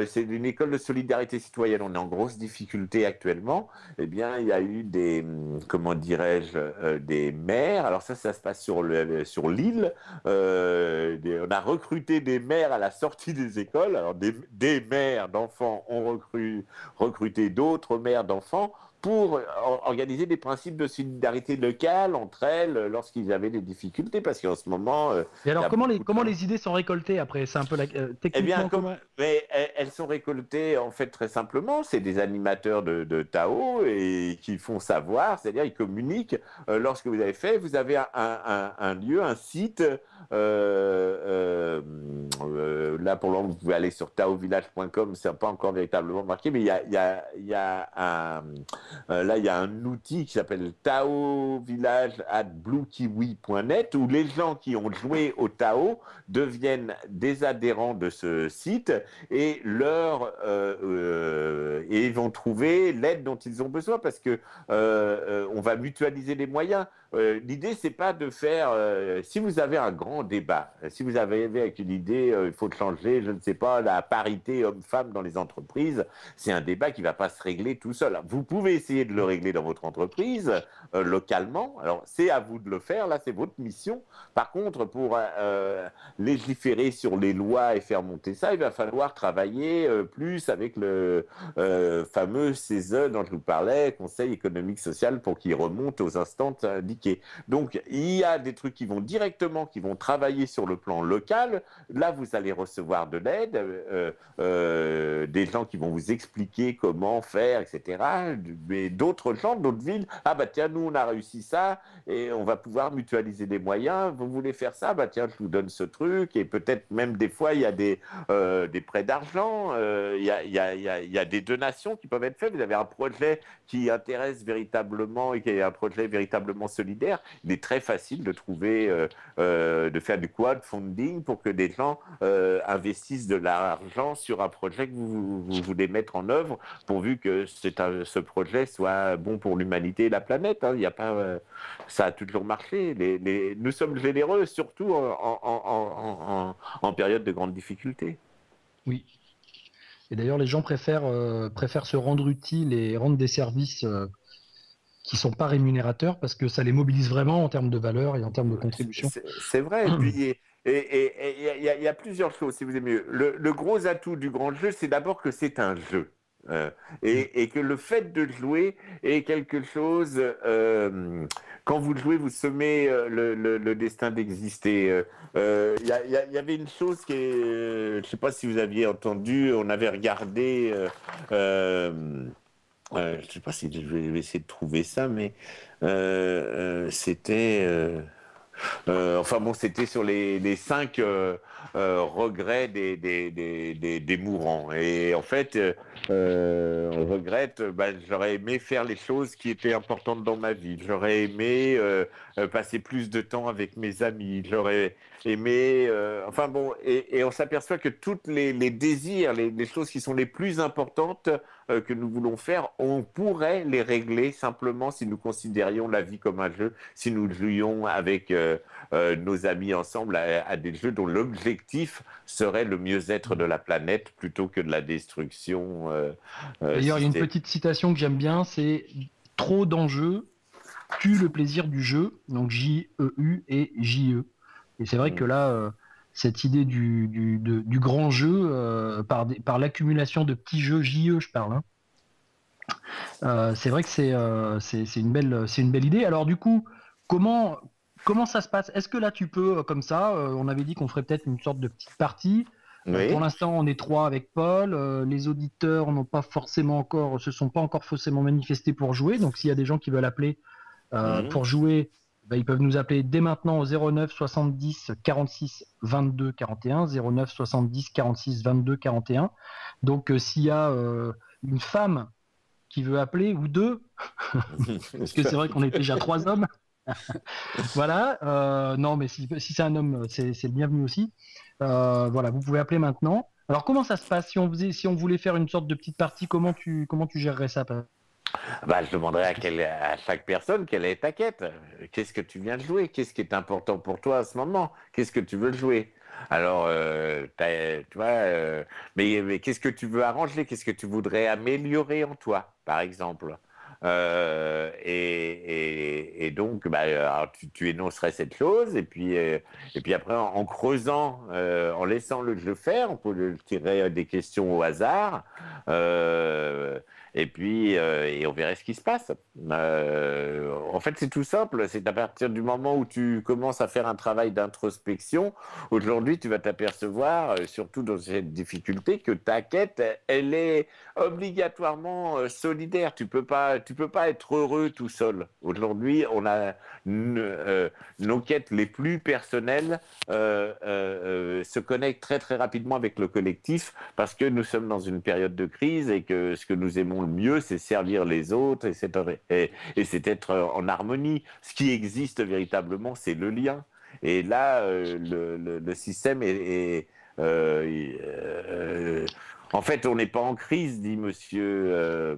Speaker 4: C'est une école de solidarité citoyenne. On est en grosse difficulté actuellement. Eh bien, il y a eu des, comment dirais-je, des maires. Alors ça se passe sur l'île. On a recruté des maires à la sortie des écoles. Alors des mères d'enfants ont recruté d'autres mères d'enfants pour organiser des principes de solidarité locale entre elles lorsqu'ils avaient des difficultés, parce qu'en ce moment...
Speaker 3: Et alors, comment les idées sont récoltées après? C'est un peu techniquement
Speaker 4: mais elles sont récoltées en fait très simplement. C'est des animateurs de Tao et qui font savoir, c'est-à-dire ils communiquent. Lorsque vous avez fait, vous avez un lieu, un site. Là, pour le moment, vous pouvez aller sur taovillage.com, c'est pas encore véritablement marqué, mais il y a un outil qui s'appelle taovillage@bluekiwi.net où les gens qui ont joué au Tao deviennent des adhérents de ce site et ils vont trouver l'aide dont ils ont besoin parce que on va mutualiser les moyens. L'idée, c'est pas de faire. Si vous avez un grand débat, si vous avez avec une idée, il faut changer, je ne sais pas, la parité homme-femme dans les entreprises, c'est un débat qui va pas se régler tout seul. Vous pouvez essayer de le régler dans votre entreprise localement. Alors, c'est à vous de le faire. Là, c'est votre mission. Par contre, pour légiférer sur les lois et faire monter ça, il va falloir travailler plus avec le fameux CESE dont je vous parlais, Conseil économique social, pour qu'il remonte aux instances indiquées. Donc, il y a des trucs qui vont travailler sur le plan local. Là, vous allez recevoir de l'aide, des gens qui vont vous expliquer comment faire, etc. Mais d'autres gens, d'autres villes, tiens, nous, on a réussi ça et on va pouvoir mutualiser des moyens. Vous voulez faire ça? Tiens, je vous donne ce truc. Et peut-être même des fois, il y a des prêts d'argent, il y a des donations qui peuvent être faites. Vous avez un projet qui intéresse véritablement et qui est un projet véritablement solidaire. Il est très facile de trouver, de faire du crowdfunding pour que des gens investissent de l'argent sur un projet que vous voulez mettre en œuvre, pourvu que ce projet soit bon pour l'humanité et la planète. Il y a pas, ça a toujours marché. Nous sommes généreux, surtout en période de grande difficulté.
Speaker 3: Oui. Et d'ailleurs, les gens préfèrent se rendre utiles et rendre des services qui sont pas rémunérateurs parce que ça les mobilise vraiment en termes de valeur et en termes de contribution.
Speaker 4: C'est vrai. Et puis, il y a plusieurs choses, si vous aimez mieux. Le gros atout du grand jeu, c'est d'abord que c'est un jeu. Et que le fait de jouer est quelque chose. Quand vous jouez, vous semez le destin d'exister. Il y avait une chose qui est. Je ne sais pas si vous aviez entendu, on avait regardé. Je ne sais pas si je vais essayer de trouver ça, mais c'était. C'était sur les 5 regrets des mourants. Et en fait, on regrette, j'aurais aimé faire les choses qui étaient importantes dans ma vie. J'aurais aimé passer plus de temps avec mes amis. J'aurais aimé... et on s'aperçoit que toutes les désirs, les choses qui sont les plus importantes que nous voulons faire, on pourrait les régler simplement si nous considérions la vie comme un jeu, si nous jouions avec nos amis ensemble à des jeux dont l'objectif serait le mieux-être de la planète plutôt que de la destruction.
Speaker 3: D'ailleurs, il y a une petite citation que j'aime bien, c'est « Trop d'enjeux tue le plaisir du jeu », donc J-E-U et J-E. Et c'est vrai que là, cette idée du grand jeu par l'accumulation de petits jeux JE, je parle. C'est vrai que c'est une belle idée. Alors du coup, comment ça se passe? Est-ce que là tu peux, comme ça, on avait dit qu'on ferait peut-être une sorte de petite partie.
Speaker 4: Oui.
Speaker 3: Pour l'instant, on est 3 avec Paul. Les auditeurs se sont pas encore forcément manifestés pour jouer. Donc s'il y a des gens qui veulent appeler pour jouer, ils peuvent nous appeler dès maintenant au 09 70 46 22 41, 09 70 46 22 41. Donc s'il y a une femme qui veut appeler, ou deux, parce que c'est vrai qu'on est déjà 3 hommes. Voilà, non, mais si c'est un homme, c'est le bienvenu aussi. Voilà, vous pouvez appeler maintenant. Alors, comment ça se passe si on voulait faire une sorte de petite partie, comment tu gérerais ça?
Speaker 4: Je demanderais à chaque personne quelle est ta quête. Qu'est-ce que tu viens de jouer? Qu'est-ce qui est important pour toi à ce moment? Qu'est-ce que tu veux jouer? Alors, tu vois, mais qu'est-ce que tu veux arranger? Qu'est-ce que tu voudrais améliorer en toi, par exemple? Et donc, alors tu énoncerais cette chose, et puis après, en creusant, en laissant le jeu faire, on peut tirer des questions au hasard. Et puis, et on verrait ce qui se passe. En fait, c'est tout simple. C'est à partir du moment où tu commences à faire un travail d'introspection, aujourd'hui, tu vas t'apercevoir, surtout dans cette difficulté, que ta quête, elle est obligatoirement solidaire. Tu peux pas être heureux tout seul. Aujourd'hui, on a nos quêtes les plus personnelles se connectent très très rapidement avec le collectif parce que nous sommes dans une période de crise et que ce que nous aimons le mieux, c'est servir les autres et c'est être en harmonie. Ce qui existe véritablement, c'est le lien. Et là, le système en fait, on n'est pas en crise, dit monsieur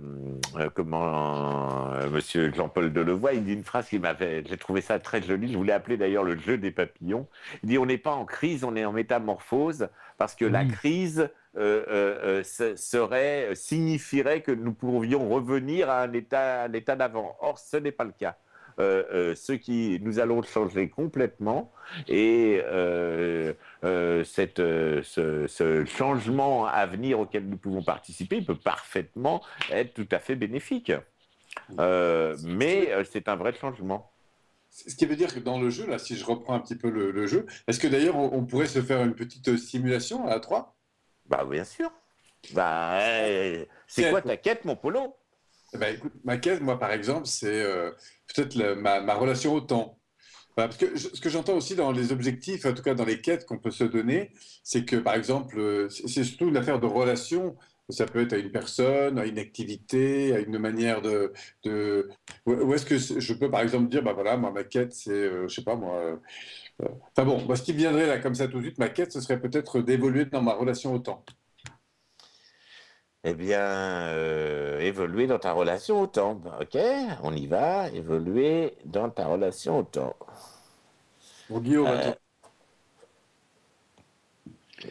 Speaker 4: Jean-Paul Delevoye. Il dit une phrase j'ai trouvé ça très joli. Je voulais appeler d'ailleurs le jeu des papillons. Il dit on n'est pas en crise, on est en métamorphose parce que la crise signifierait que nous pourrions revenir à un état d'avant. Or, ce n'est pas le cas. Nous allons changer complètement et ce changement à venir auquel nous pouvons participer peut parfaitement être tout à fait bénéfique. Mais c'est un vrai changement.
Speaker 2: Ce qui veut dire que dans le jeu, là, si je reprends un petit peu le jeu, est-ce que d'ailleurs on pourrait se faire une petite simulation à 3?
Speaker 4: Bien sûr. C'est quoi ta quête, mon Polo?
Speaker 2: Écoute, ma quête, moi, par exemple, c'est peut-être ma relation au temps. Parce que ce que j'entends aussi dans les objectifs, en tout cas dans les quêtes qu'on peut se donner, c'est que, par exemple, c'est surtout une affaire de relation. Ça peut être à une personne, à une activité, à une manière Ou est-ce que je peux, par exemple, dire, voilà, moi, ma quête, c'est, je sais pas, moi... Enfin bon, ce qui me viendrait là, comme ça, tout de suite, ma quête, ce serait peut-être d'évoluer dans ma relation au temps.
Speaker 4: Eh bien, évoluer dans ta relation au temps. Ok, on y va. Évoluer dans ta relation au temps.
Speaker 2: Pour Guillaume,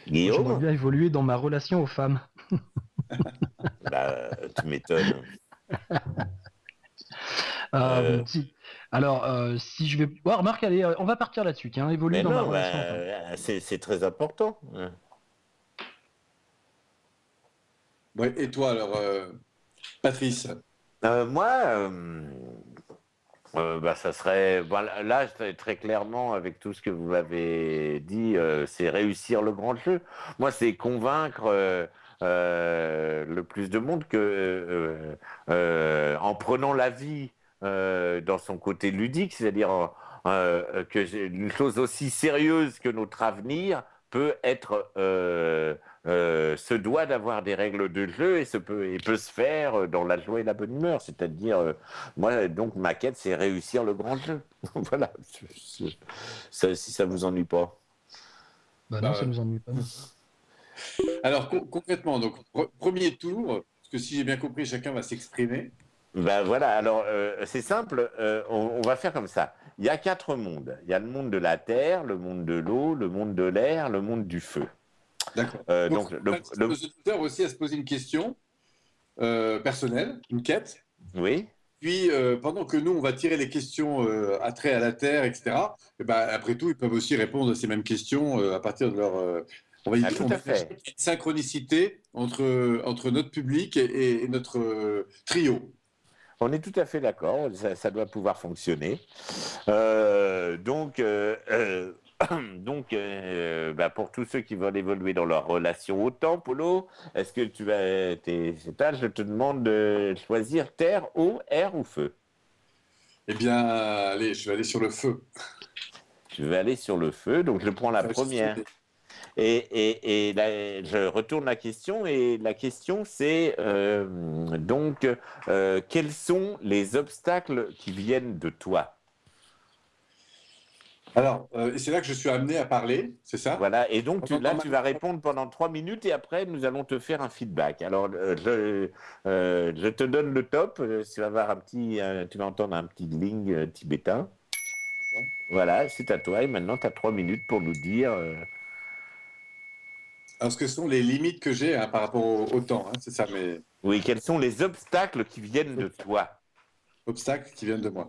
Speaker 4: Guillaume,
Speaker 3: j'aimerais bien évoluer dans ma relation aux femmes.
Speaker 4: Tu m'étonnes.
Speaker 3: Si je vais... remarque, allez, on va partir là-dessus. Évoluer dans ma relation aux femmes.
Speaker 4: C'est très important.
Speaker 2: Ouais, et toi, alors, Patrice?
Speaker 4: Moi, ça serait... là, très clairement, avec tout ce que vous m'avez dit, c'est réussir le grand jeu. Moi, c'est convaincre le plus de monde que en prenant la vie dans son côté ludique, c'est-à-dire que une chose aussi sérieuse que notre avenir peut être... se doit d'avoir des règles de jeu et peut se faire dans la joie et la bonne humeur. C'est-à-dire, moi, donc, ma quête, c'est réussir le grand jeu. Voilà. Si ça vous ennuie pas.
Speaker 3: Non, ça nous ennuie pas.
Speaker 2: Alors, concrètement, donc, premier tour, parce que si j'ai bien compris, chacun va s'exprimer.
Speaker 4: Voilà, alors, c'est simple, on va faire comme ça. Il y a 4 mondes. Il y a le monde de la terre, le monde de l'eau, le monde de l'air, le monde du feu.
Speaker 2: D'accord.
Speaker 4: Donc,
Speaker 2: le auditeur aussi à se poser une question personnelle, une quête.
Speaker 4: Oui.
Speaker 2: puis, pendant que nous, on va tirer les questions attrait à la Terre, etc., et ben, après tout, ils peuvent aussi répondre à ces mêmes questions à partir de leur... on va dire
Speaker 4: tout à fait.
Speaker 2: une synchronicité entre notre public et notre trio.
Speaker 4: On est tout à fait d'accord, ça doit pouvoir fonctionner. Donc, pour tous ceux qui veulent évoluer dans leur relation au temps, Polo, est-ce que tu vas, je te demande de choisir terre, eau, air ou feu?
Speaker 2: Eh bien, allez, je vais aller sur le feu.
Speaker 4: Je vais aller sur le feu, donc je prends la première. Et là, je retourne la question, et la question c'est quels sont les obstacles qui viennent de toi?
Speaker 2: Alors, c'est là que je suis amené à parler, c'est ça?
Speaker 4: Voilà, et donc tu vas répondre pendant 3 minutes et après nous allons te faire un feedback. Alors, je te donne le top, tu vas avoir tu vas entendre un petit ligne tibétain. Voilà, c'est à toi et maintenant tu as 3 minutes pour nous dire.
Speaker 2: Alors, ce que sont les limites que j'ai par rapport au temps, c'est ça, mes
Speaker 4: Oui, quels sont les obstacles qui viennent de toi?
Speaker 2: obstacles qui viennent de moi.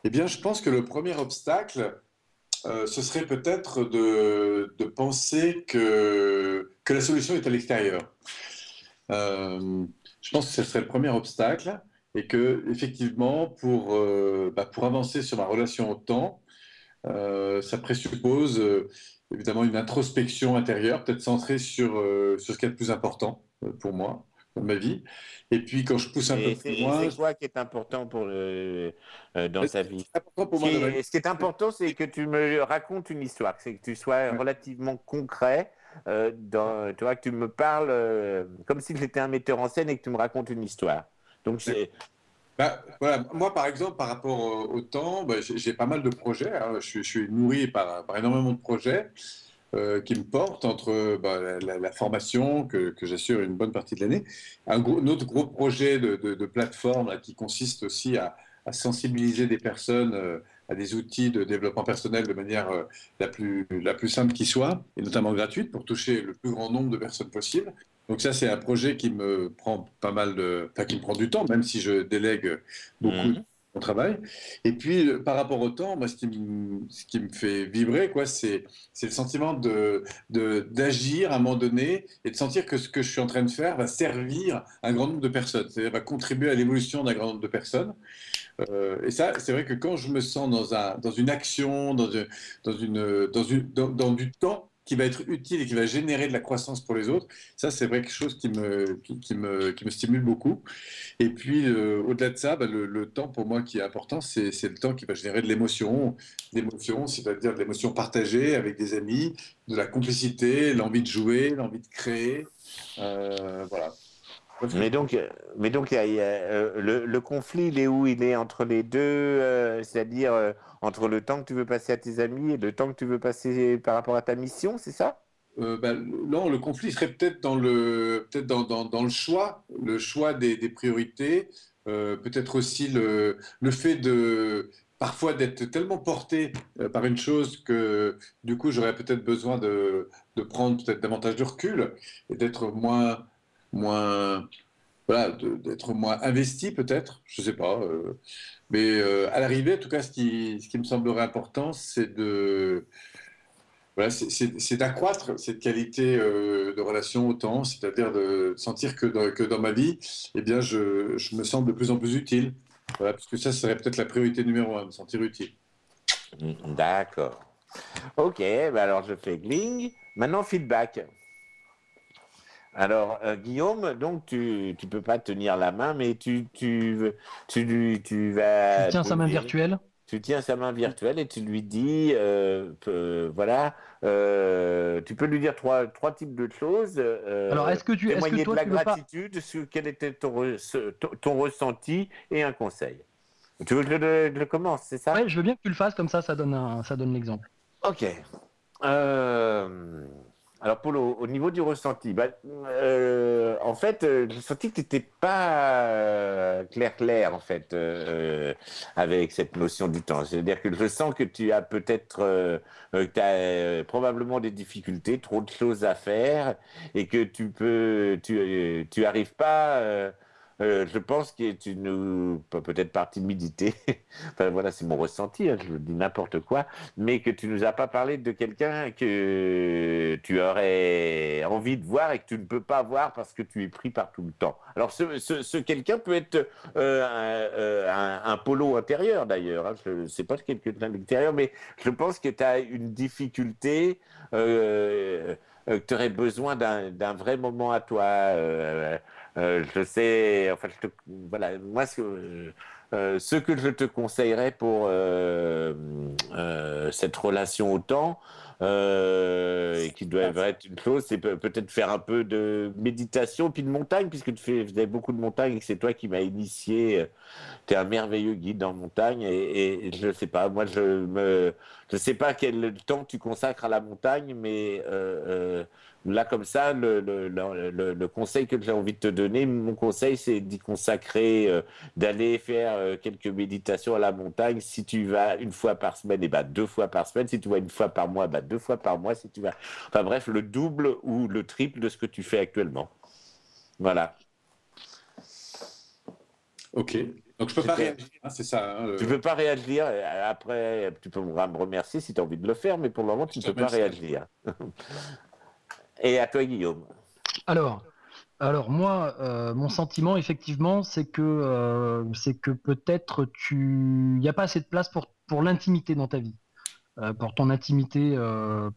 Speaker 2: Eh bien, je pense que le premier obstacle, ce serait peut-être de penser que la solution est à l'extérieur. Je pense que ce serait le premier obstacle et que, effectivement, pour avancer sur ma relation au temps, ça présuppose évidemment une introspection intérieure, peut-être centrée sur ce qui est le plus important pour moi, dans ma vie. Et puis, quand je pousse un peu plus loin...
Speaker 4: C'est quoi qui est important dans ta vie?
Speaker 2: Important pour moi dans ma vie.
Speaker 4: Ce qui est important, c'est que tu me racontes une histoire, c'est que tu sois relativement concret, tu vois, que tu me parles comme si j'étais un metteur en scène et que tu me racontes une histoire. Donc,
Speaker 2: voilà. Moi, par exemple, par rapport au temps, j'ai pas mal de projets. Je suis nourri par énormément de projets qui me portent entre la formation que j'assure une bonne partie de l'année, un autre gros projet de plateforme là, qui consiste aussi à sensibiliser des personnes à des outils de développement personnel de manière la plus simple qui soit, et notamment gratuite, pour toucher le plus grand nombre de personnes possible. Donc ça, c'est un projet qui me prend qui me prend du temps, même si je délègue beaucoup de mon travail. Et puis, par rapport au temps, moi, ce qui me fait vibrer, quoi, c'est le sentiment d'agir à un moment donné et de sentir que ce que je suis en train de faire va servir un grand nombre de personnes, c'est-à-dire va contribuer à l'évolution d'un grand nombre de personnes. Et ça, c'est vrai que quand je me sens dans une action, dans du temps qui va être utile et qui va générer de la croissance pour les autres, ça, c'est vrai quelque chose qui me stimule beaucoup. Et puis, au-delà de ça, le temps, pour moi, qui est important, c'est le temps qui va générer de l'émotion, c'est-à-dire de l'émotion partagée avec des amis, de la complicité, l'envie de jouer, l'envie de créer. Voilà.
Speaker 4: Mais donc, le conflit, il est où? Il est entre les deux, c'est-à-dire entre le temps que tu veux passer à tes amis et le temps que tu veux passer par rapport à ta mission, c'est ça?
Speaker 2: Non, le conflit serait peut-être dans le choix des priorités, peut-être aussi le fait parfois d'être tellement porté par une chose que du coup j'aurais peut-être besoin de prendre peut-être davantage de recul et d'être voilà, d'être moins investi peut-être, je sais pas. Mais à l'arrivée, en tout cas, ce qui me semblerait important, voilà, c'est d'accroître cette qualité de relation au temps, c'est-à-dire de sentir que dans ma vie, eh bien, je me sens de plus en plus utile. Voilà, parce que ça serait peut-être la priorité numéro 1, me sentir utile.
Speaker 4: D'accord. Ok, alors je fais gling. Maintenant, feedback. Alors, Guillaume, donc tu peux pas tenir la main, mais tu vas...
Speaker 3: Tu tiens sa main virtuelle?
Speaker 4: Tu tiens sa main virtuelle et tu lui dis, voilà, tu peux lui dire trois types de choses.
Speaker 3: Alors, est-ce que
Speaker 4: témoigner
Speaker 3: toi,
Speaker 4: de la
Speaker 3: tu veux pas...
Speaker 4: gratitude, sur quel était ton ressenti et un conseil. Tu veux que je le commence, c'est ça?
Speaker 3: Ouais, je veux bien que tu le fasses, comme ça donne l'exemple.
Speaker 4: Ok. Alors, Polo, au niveau du ressenti, en fait, j'ai senti que tu n'étais pas clair, en fait, avec cette notion du temps. C'est-à-dire que je sens que tu as peut-être, que tu as probablement des difficultés, trop de choses à faire, et que tu arrives pas je pense que tu nous, peut-être par timidité, enfin voilà, c'est mon ressenti, hein, je dis n'importe quoi, mais que tu nous as pas parlé de quelqu'un que tu aurais envie de voir et que tu ne peux pas voir parce que tu es pris par tout le temps. Alors ce quelqu'un peut être un polo intérieur d'ailleurs, hein, je ne sais pas quelqu'un de l'extérieur, mais je pense que tu as une difficulté. Que tu aurais besoin d'un vrai moment à toi. Je sais, enfin, voilà, moi, ce que je te conseillerais pour cette relation au temps, et qui doit être une chose, c'est peut-être faire un peu de méditation, puis de montagne, puisque tu faisais beaucoup de montagne et que c'est toi qui m'as initié. Tu es un merveilleux guide en montagne et je ne sais pas, moi je sais pas quel temps tu consacres à la montagne, mais là comme ça, le conseil que j'ai envie de te donner, mon conseil c'est d'y consacrer, d'aller faire quelques méditations à la montagne. Si tu vas une fois par semaine, et bah 2 fois par semaine. Si tu vas une fois par mois, bah 2 fois par mois. Si tu vas, enfin bref, le double ou le triple de ce que tu fais actuellement. Voilà.
Speaker 2: Ok. Donc je peux pas réagir, hein, c'est ça. Hein,
Speaker 4: tu peux pas réagir. Après, tu peux me remercier si tu as envie de le faire, mais pour le moment, tu ne peux pas réagir. Et à toi, Guillaume.
Speaker 3: Alors moi, mon sentiment, effectivement, c'est que peut-être il n'y a pas assez de place pour l'intimité dans ta vie. Pour ton intimité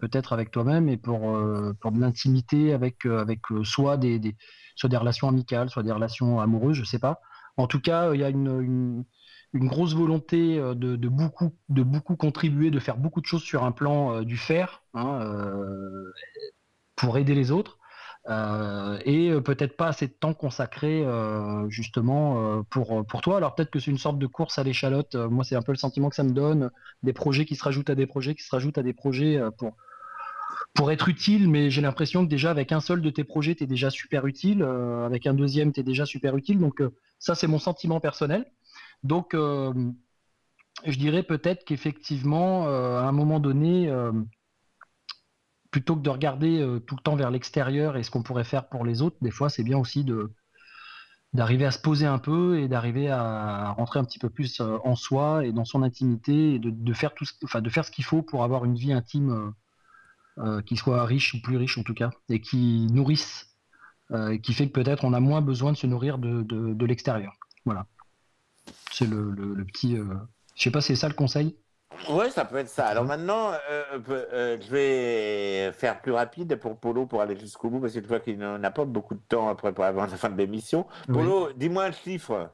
Speaker 3: peut-être avec toi-même et pour de l'intimité avec soit des relations amicales, soit des relations amoureuses, je sais pas. En tout cas, il y a une grosse volonté de beaucoup contribuer, de faire beaucoup de choses sur un plan du faire, hein, pour aider les autres. Et peut-être pas assez de temps consacré justement pour toi. Alors peut-être que c'est une sorte de course à l'échalote. Moi, c'est un peu le sentiment que ça me donne. Des projets qui se rajoutent à des projets, qui se rajoutent à des projets pour être utile, mais j'ai l'impression que déjà avec un seul de tes projets, tu es déjà super utile. Avec un deuxième, tu es déjà super utile. Donc ça, c'est mon sentiment personnel. Donc je dirais peut-être qu'effectivement, à un moment donné, plutôt que de regarder tout le temps vers l'extérieur et ce qu'on pourrait faire pour les autres, des fois, c'est bien aussi d'arriver à se poser un peu et d'arriver à rentrer un petit peu plus en soi et dans son intimité et de faire de faire ce qu'il faut pour avoir une vie intime qui soit riche ou plus riche en tout cas et qui nourrisse, et qui fait que peut-être on a moins besoin de se nourrir de l'extérieur. Voilà. C'est le petit. Je sais pas, c'est ça le conseil?
Speaker 4: Ouais, ça peut être ça. Alors maintenant, je vais faire plus rapide pour Polo pour aller jusqu'au bout parce que je vois qu'il n'a pas beaucoup de temps après pour avant la fin de l'émission. Polo, oui. Dis-moi un chiffre.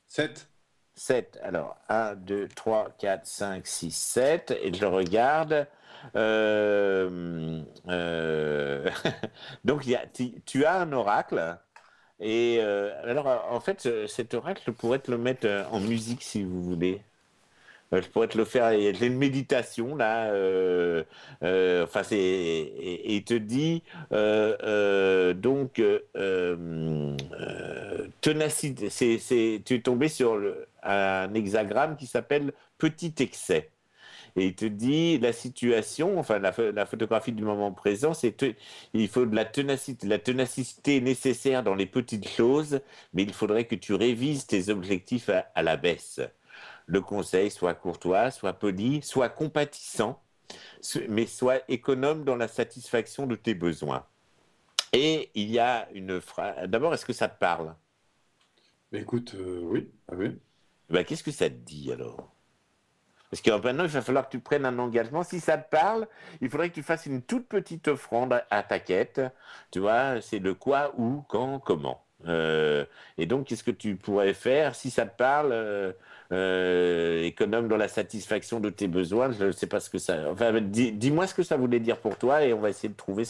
Speaker 2: 7.
Speaker 4: 7. Alors, 1, 2, 3, 4, 5, 6, 7. Et je regarde. Donc, tu as un oracle. Et alors, en fait, cet oracle, je pourrais te le mettre en musique si vous voulez. Je pourrais te le faire. J'ai une méditation là. Enfin, et il te dit donc ténacité. Tu es tombé sur un hexagramme qui s'appelle petit excès. Et il te dit la situation, enfin la photographie du moment présent, il faut de la ténacité nécessaire dans les petites choses, mais il faudrait que tu révises tes objectifs à la baisse. Le conseil, soit courtois, soit poli, soit compatissant, mais soit économe dans la satisfaction de tes besoins. Et il y a une phrase. D'abord, est-ce que ça te parle?
Speaker 2: Écoute, oui. Ah, oui.
Speaker 4: Ben, qu'est-ce que ça te dit alors? Parce que maintenant, il va falloir que tu prennes un engagement. Si ça te parle, il faudrait que tu fasses une toute petite offrande à ta quête. Tu vois, c'est le quoi, où, quand, comment. Et donc, qu'est-ce que tu pourrais faire si ça te parle, économe dans la satisfaction de tes besoins? Je ne sais pas ce que ça. Enfin, dis-moi ce que ça voulait dire pour toi et on va essayer de trouver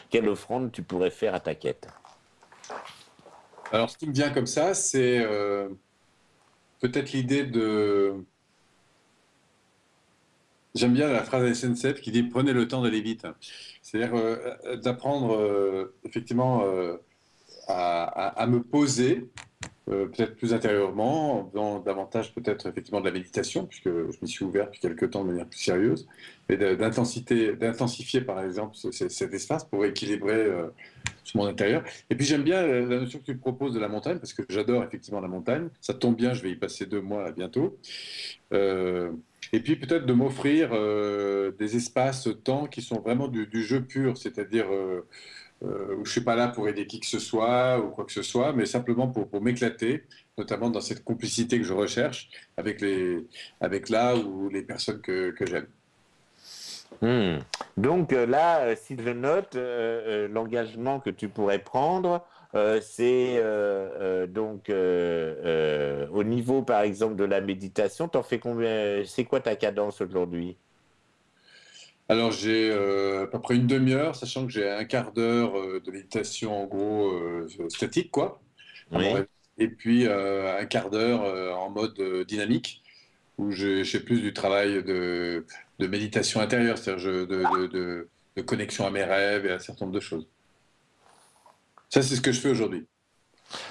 Speaker 4: quelle offrande tu pourrais faire à ta quête.
Speaker 2: Alors, ce qui me vient comme ça, c'est peut-être l'idée de. J'aime bien la phrase de SNCF qui dit « Prenez le temps d'aller vite ». C'est-à-dire d'apprendre effectivement à me poser, peut-être plus intérieurement, en faisant davantage peut-être effectivement de la méditation, puisque je m'y suis ouvert depuis quelques temps de manière plus sérieuse, et d'intensifier par exemple cet espace pour équilibrer sur mon intérieur. Et puis j'aime bien la notion que tu proposes de la montagne, parce que j'adore effectivement la montagne. Ça tombe bien, je vais y passer 2 mois là, bientôt. Et puis peut-être de m'offrir des espaces-temps qui sont vraiment du jeu pur, c'est-à-dire où je ne suis pas là pour aider qui que ce soit ou quoi que ce soit, mais simplement pour m'éclater, notamment dans cette complicité que je recherche avec là ou les personnes que j'aime.
Speaker 4: Donc là, si je note, l'engagement que tu pourrais prendre, c'est donc au niveau, par exemple, de la méditation, t'en fais combien? C'est quoi ta cadence aujourd'hui?
Speaker 2: Alors j'ai à peu près une demi-heure, sachant que j'ai un quart d'heure de méditation en gros statique, quoi, à mon
Speaker 4: Oui,
Speaker 2: réveil. Et puis un quart d'heure en mode dynamique, où je fais plus du travail de méditation intérieure, c'est-à-dire de connexion à mes rêves et à un certain nombre de choses. Ça, c'est ce que je fais aujourd'hui.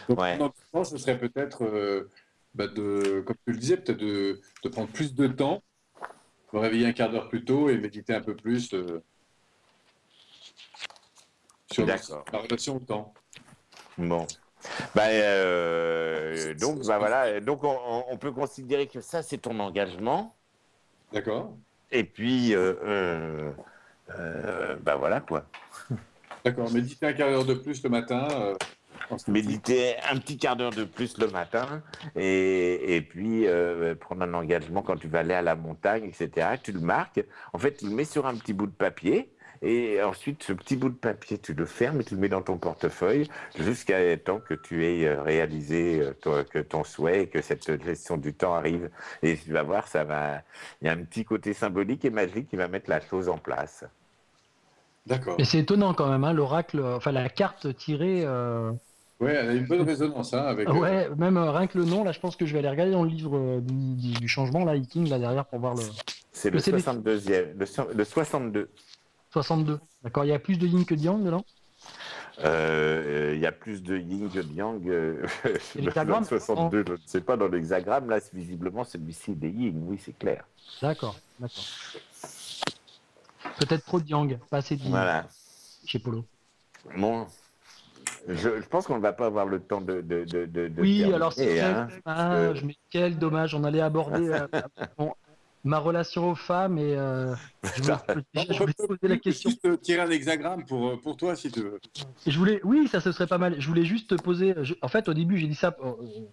Speaker 2: Donc,
Speaker 4: ouais,
Speaker 2: mon ambition, ce serait peut-être, comme tu le disais, peut-être de prendre plus de temps, me réveiller un quart d'heure plus tôt et méditer un peu plus sur
Speaker 4: d'accord.
Speaker 2: ma relation au temps.
Speaker 4: Bon. Donc, voilà. Donc, on peut considérer que ça, c'est ton engagement.
Speaker 2: D'accord?
Speaker 4: Et puis, voilà quoi.
Speaker 2: D'accord. Méditer un quart d'heure de plus le matin.
Speaker 4: Méditer un petit quart d'heure de plus le matin et puis prendre un engagement quand tu vas aller à la montagne, etc. Tu le marques. En fait, tu le mets sur un petit bout de papier. Et ensuite, ce petit bout de papier, tu le fermes et tu le mets dans ton portefeuille jusqu'à temps que tu aies réalisé que ton souhait et que cette gestion du temps arrive. Et tu vas voir, il y a un petit côté symbolique et magique qui va mettre la chose en place.
Speaker 2: D'accord.
Speaker 3: Mais c'est étonnant quand même, hein, l'oracle, enfin la carte tirée.
Speaker 2: Oui, elle a une bonne résonance hein, avec.
Speaker 3: Ouais, même rien que le nom, là, je pense que je vais aller regarder dans le livre du changement, là, Hiking, là derrière, pour voir le.
Speaker 4: C'est le
Speaker 3: CD.
Speaker 4: 62e, le 62.
Speaker 3: 62. D'accord, il y a plus de yin que de yang dedans?
Speaker 4: Il y a plus de yin que de yang.
Speaker 3: L'hexagramme,
Speaker 4: Le 62, je ne sais pas, dans l'hexagramme, là, visiblement, celui-ci est yin, oui, c'est clair.
Speaker 3: D'accord, d'accord. Peut-être trop de yang, pas assez de yin
Speaker 4: Voilà.
Speaker 3: chez Polo.
Speaker 4: Bon, je pense qu'on ne va pas avoir le temps de
Speaker 3: Oui,
Speaker 4: terminer,
Speaker 3: alors c'est
Speaker 4: hein,
Speaker 3: dommage, mais quel dommage, on allait aborder ma relation aux femmes et je voulais te poser la question.
Speaker 2: Juste tirer un hexagramme pour toi, si tu veux.
Speaker 3: Oui, ça ce serait pas mal. Je voulais juste te poser. En fait, au début, j'ai dit ça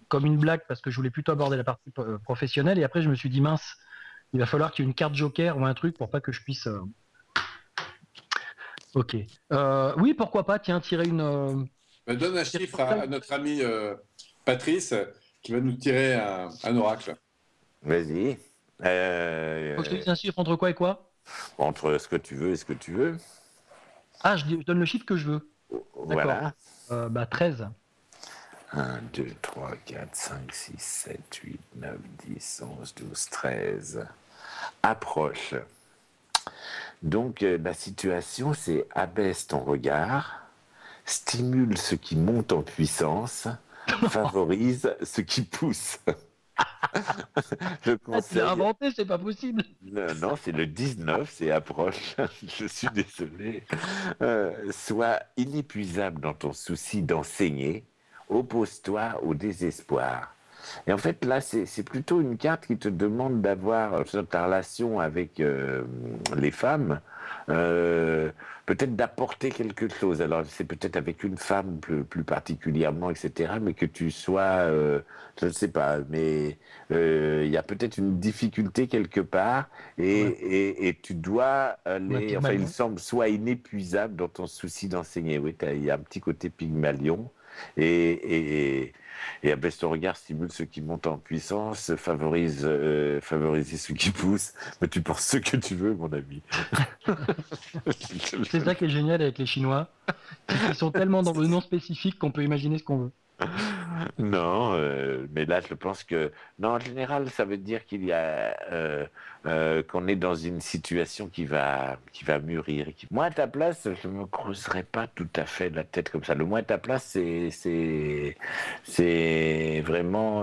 Speaker 3: comme une blague parce que je voulais plutôt aborder la partie professionnelle et après, je me suis dit mince, il va falloir qu'il y ait une carte joker ou un truc pour pas que je puisse. Ok. Oui, pourquoi pas, tiens, tirer une.
Speaker 2: Donne un chiffre à notre ami Patrice qui va nous tirer un oracle.
Speaker 4: Vas-y.
Speaker 3: Faut que je te dise un chiffre entre quoi et quoi?
Speaker 4: Entre ce que tu veux et ce que tu veux.
Speaker 3: Ah, je donne le chiffre que je veux.
Speaker 4: Voilà.
Speaker 3: 13.
Speaker 4: 1, 2, 3, 4, 5, 6, 7, 8, 9, 10, 11, 12, 13. Approche. Donc, la situation, c'est abaisse ton regard, stimule ce qui monte en puissance, favorise ce qui pousse. Je
Speaker 3: Tu
Speaker 4: conseille.
Speaker 3: l'as inventé, c'est pas possible.
Speaker 4: Non, c'est le 19, c'est approche. Je suis désolé. Sois inépuisable dans ton souci d'enseigner. Oppose-toi au désespoir. Et en fait, là, c'est plutôt une carte qui te demande d'avoir ta relation avec les femmes, peut-être d'apporter quelque chose. Alors, c'est peut-être avec une femme plus particulièrement, etc., mais que tu sois, je ne sais pas, mais il y a peut-être une difficulté quelque part et tu dois aller, enfin, il semble, soit inépuisable dans ton souci d'enseigner. Oui, il y a un petit côté Pygmalion. Et abaisse ton regard, stimule ceux qui montent en puissance, favoriser ceux qui poussent. Mais tu penses ce que tu veux, mon ami.
Speaker 3: C'est ça qui est génial avec les Chinois. Ils sont tellement dans le non spécifique qu'on peut imaginer ce qu'on veut.
Speaker 4: Non, mais là, je pense que... Non, en général, ça veut dire qu'il y a... qu'on est dans une situation qui va mûrir. Moi, à ta place, je ne me creuserais pas tout à fait la tête comme ça. Le moi, à ta place, c'est vraiment...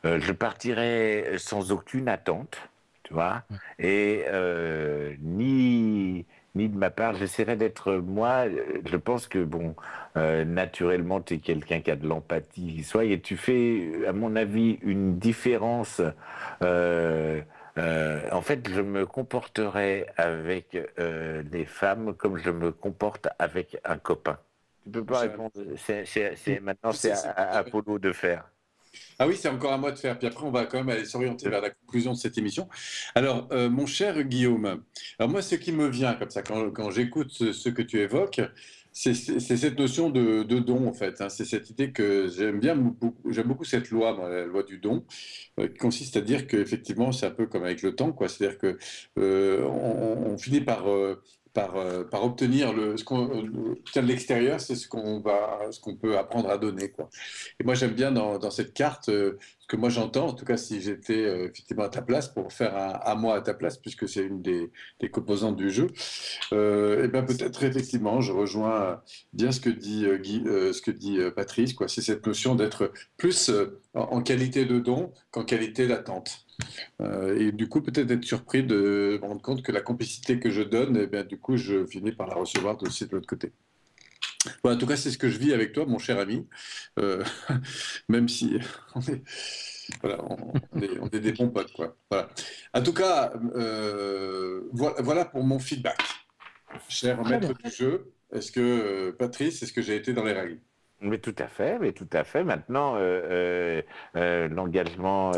Speaker 4: je partirais sans aucune attente, tu vois, et ni ni de ma part. J'essaierai d'être moi. Je pense que, bon, naturellement, tu es quelqu'un qui a de l'empathie, et tu fais, à mon avis, une différence. En fait, je me comporterai avec les femmes comme je me comporte avec un copain. Tu peux pas répondre. Maintenant, c'est à Apollo de faire.
Speaker 2: Ah oui, c'est encore à moi de faire. Puis après, on va quand même aller s'orienter vers la conclusion de cette émission. Alors, mon cher Guillaume, alors moi, ce qui me vient comme ça, quand j'écoute ce que tu évoques, c'est cette notion de don, en fait. Hein. C'est cette idée que j'aime beaucoup cette loi, moi, la loi du don, qui consiste à dire qu'effectivement, c'est un peu comme avec le temps, quoi. C'est-à-dire que on finit par obtenir ce qu'on obtient de l'extérieur, c'est ce qu'on peut apprendre à donner, quoi. Et moi, j'aime bien dans cette carte, ce que moi j'entends, en tout cas si j'étais effectivement à ta place, pour faire un à moi à ta place, puisque c'est une des composantes du jeu, et bien peut-être effectivement, je rejoins bien ce que dit, Patrice, quoi. C'est cette notion d'être plus en qualité de don qu'en qualité d'attente. Et du coup, peut-être être surpris de me rendre compte que la complicité que je donne, et bien, du coup, je finis par la recevoir aussi de l'autre côté. Bon, en tout cas, c'est ce que je vis avec toi, mon cher ami. Euh, Même si on est, voilà, on est des bons potes, quoi. Voilà. En tout cas, voilà pour mon feedback. Cher maître du jeu, Patrice, est-ce que j'ai été dans les règles?
Speaker 4: Mais tout à fait, mais tout à fait. Maintenant, l'engagement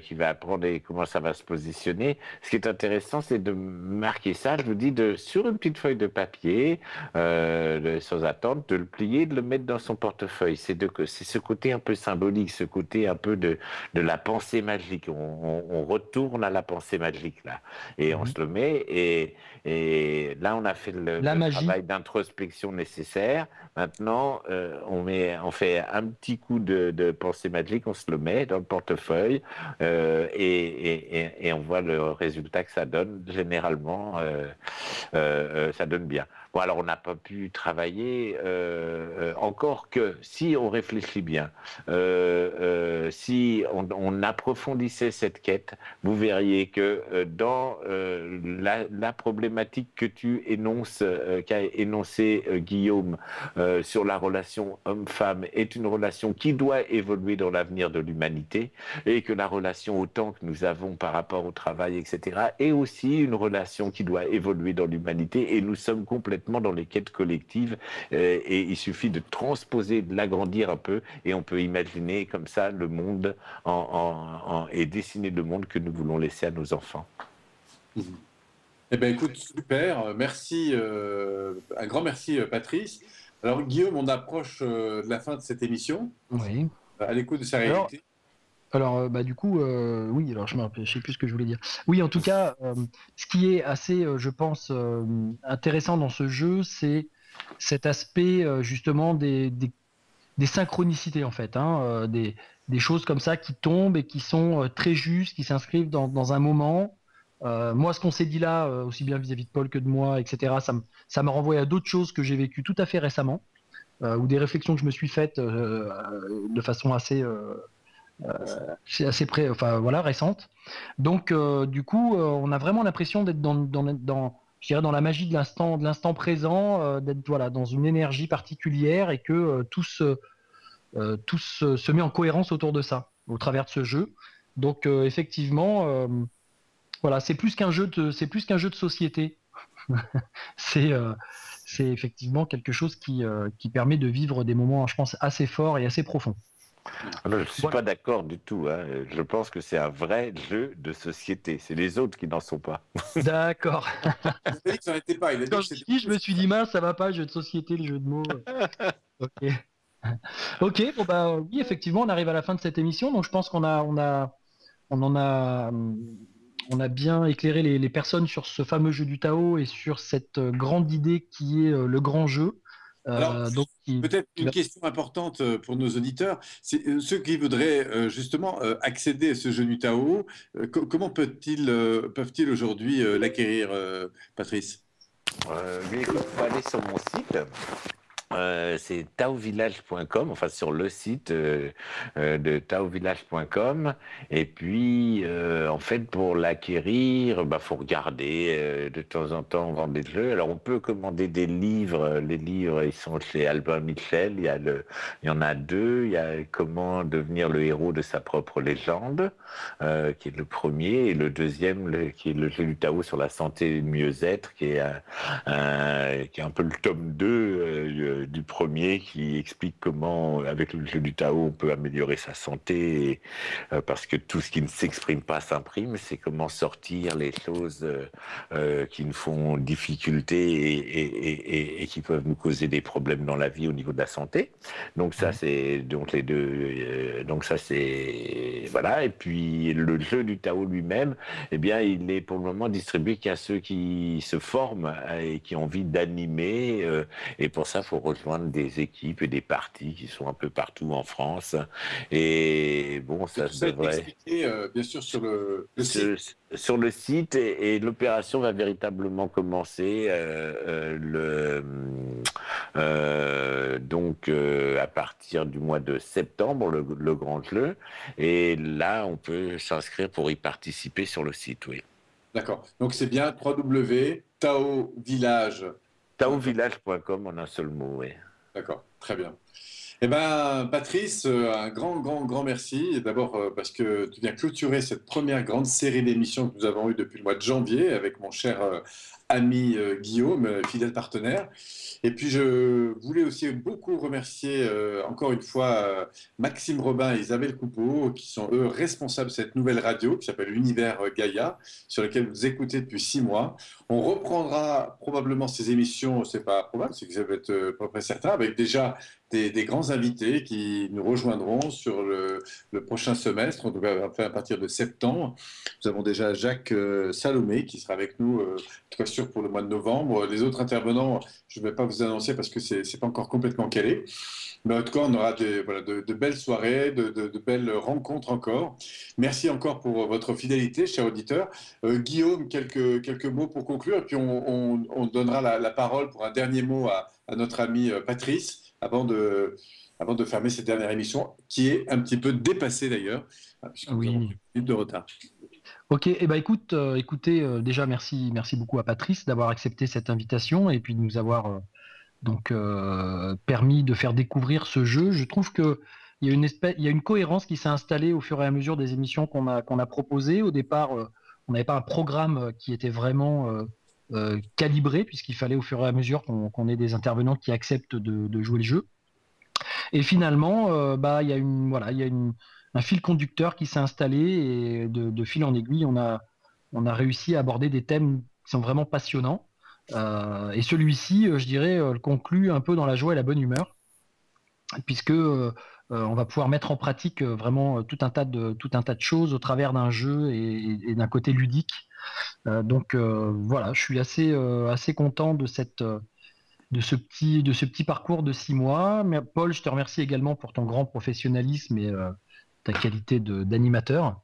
Speaker 4: qu'il va apprendre et comment ça va se positionner. Ce qui est intéressant, c'est de marquer ça. Je vous dis sur une petite feuille de papier, sans attendre, de le plier, de le mettre dans son portefeuille. C'est ce côté un peu symbolique, ce côté un peu de la pensée magique. On retourne à la pensée magique là, et on se le met. Et là, on a fait le travail d'introspection nécessaire. Maintenant, on fait un petit coup de pensée magique, on se le met dans le portefeuille et on voit le résultat que ça donne. Généralement, ça donne bien. Bon, alors on n'a pas pu travailler encore que si on réfléchit bien, si on approfondissait cette quête, vous verriez que dans la problématique que tu énonces, qu'a énoncé Guillaume sur la relation homme-femme, est une relation qui doit évoluer dans l'avenir de l'humanité, et que la relation au temps que nous avons par rapport au travail, etc., est aussi une relation qui doit évoluer dans l'humanité, et nous sommes complètement dans les quêtes collectives, et il suffit de transposer, de l'agrandir un peu, et on peut imaginer comme ça le monde et dessiner le monde que nous voulons laisser à nos enfants.
Speaker 2: Eh bien, écoute, super. Merci, un grand merci, Patrice. Alors, Guillaume, on approche de la fin de cette émission.
Speaker 3: Oui.
Speaker 2: À l'écoute de sa réalité.
Speaker 3: Alors, du coup, oui, alors je ne sais plus ce que je voulais dire. Oui, en tout cas, ce qui est assez, je pense, intéressant dans ce jeu, c'est cet aspect, justement, des synchronicités, en fait, hein, des choses comme ça qui tombent et qui sont très justes, qui s'inscrivent dans un moment. Moi, ce qu'on s'est dit là, aussi bien vis-à-vis de Paul que de moi, etc., ça m'a renvoyé à d'autres choses que j'ai vécues tout à fait récemment, ou des réflexions que je me suis faites de façon assez récente. Donc, du coup, on a vraiment l'impression d'être je dirais dans la magie de l'instant présent, d'être dans une énergie particulière, et que tout se met en cohérence autour de ça, au travers de ce jeu. Donc, effectivement, c'est plus qu'un jeu de société. C'est effectivement quelque chose qui permet de vivre des moments, je pense, assez forts et assez profonds.
Speaker 4: Alors, je ne suis pas d'accord du tout. Hein. Je pense que c'est un vrai jeu de société. C'est les autres qui n'en sont pas.
Speaker 3: D'accord.
Speaker 2: Il a dit que ça n'était pas.
Speaker 3: Je me suis dit, mince, ça va pas, jeu de société, le jeu de mots. Ok. Ok, bon oui, effectivement, on arrive à la fin de cette émission. Donc, je pense qu'on a bien éclairé les personnes sur ce fameux jeu du Tao et sur cette grande idée qui est le grand jeu.
Speaker 2: Alors, peut-être une question importante pour nos auditeurs, c'est ceux qui voudraient justement accéder à ce jeu du Tao, comment peuvent-ils aujourd'hui l'acquérir, Patrice?
Speaker 4: Écoute, il faut aller sur mon site C'est taovillage.com, enfin sur le site de taovillage.com. Et puis, en fait, pour l'acquérir, faut regarder. De temps en temps, on vend des jeux. Alors, on peut commander des livres. Les livres, ils sont chez Albin Michel. Il y en a 2. Il y a Comment devenir le héros de sa propre légende, qui est le premier. Et le deuxième, qui est le jeu du Tao sur la santé et le mieux-être, qui est un peu le tome 2 du premier, qui explique comment, avec le jeu du Tao, on peut améliorer sa santé, parce que tout ce qui ne s'exprime pas s'imprime. C'est comment sortir les choses qui nous font difficulté et qui peuvent nous causer des problèmes dans la vie au niveau de la santé. Donc ça, c'est donc les deux. Donc ça, c'est voilà. Et puis le jeu du Tao lui-même, eh bien, il est pour le moment distribué qu'à ceux qui se forment et qui ont envie d'animer. Et pour ça, il faut rejoindre des équipes et des parties qui sont un peu partout en France. Et bon, ça se devrait
Speaker 2: expliquer, bien sûr, sur le site.
Speaker 4: Sur le site, et l'opération va véritablement commencer à partir du mois de septembre, le grand jeu. Et là, on peut s'inscrire pour y participer sur le site, oui.
Speaker 2: D'accord. Donc c'est bien www.taovillage.com.
Speaker 4: Taovillage.com en un seul mot, oui.
Speaker 2: D'accord, très bien. Eh bien, Patrice, un grand merci. D'abord parce que tu viens clôturer cette première grande série d'émissions que nous avons eues depuis le mois de janvier avec mon cher ami Guillaume, fidèle partenaire. Et puis, je voulais aussi beaucoup remercier encore une fois Maxime Robin et Isabelle Coupeau, qui sont eux responsables de cette nouvelle radio qui s'appelle Univers Gaïa, sur laquelle vous écoutez depuis 6 mois. On reprendra probablement ces émissions, c'est pas probable, c'est que ça va être à peu près certain, avec déjà des grands invités qui nous rejoindront sur le prochain semestre, en tout cas à partir de septembre. Nous avons déjà Jacques Salomé qui sera avec nous, en tout cas sûr pour le mois de novembre. Les autres intervenants, je ne vais pas vous annoncer parce que c'est pas encore complètement calé. Mais en tout cas, on aura de belles soirées, de belles rencontres encore. Merci encore pour votre fidélité, chers auditeurs. Guillaume, quelques mots pour conclure, et puis on donnera la parole pour un dernier mot à notre ami Patrice, avant de fermer cette dernière émission, qui est un petit peu dépassée d'ailleurs, puisque nous avons 10 minutes de retard.
Speaker 3: Ok, écoutez, déjà merci beaucoup à Patrice d'avoir accepté cette invitation et puis de nous avoir permis de faire découvrir ce jeu. Je trouve que il y a une cohérence qui s'est installée au fur et à mesure des émissions qu'on a proposées. Au départ, on n'avait pas un programme qui était vraiment calibré, puisqu'il fallait au fur et à mesure qu'on ait des intervenants qui acceptent de jouer le jeu. Et finalement, il y a un fil conducteur qui s'est installé, et de fil en aiguille, on a réussi à aborder des thèmes qui sont vraiment passionnants. Et celui-ci, je dirais, le conclut un peu dans la joie et la bonne humeur, puisque on va pouvoir mettre en pratique vraiment tout un tas de choses au travers d'un jeu et d'un côté ludique. Voilà, je suis assez content de ce petit parcours de 6 mois. Mais Paul, je te remercie également pour ton grand professionnalisme et ta qualité d'animateur.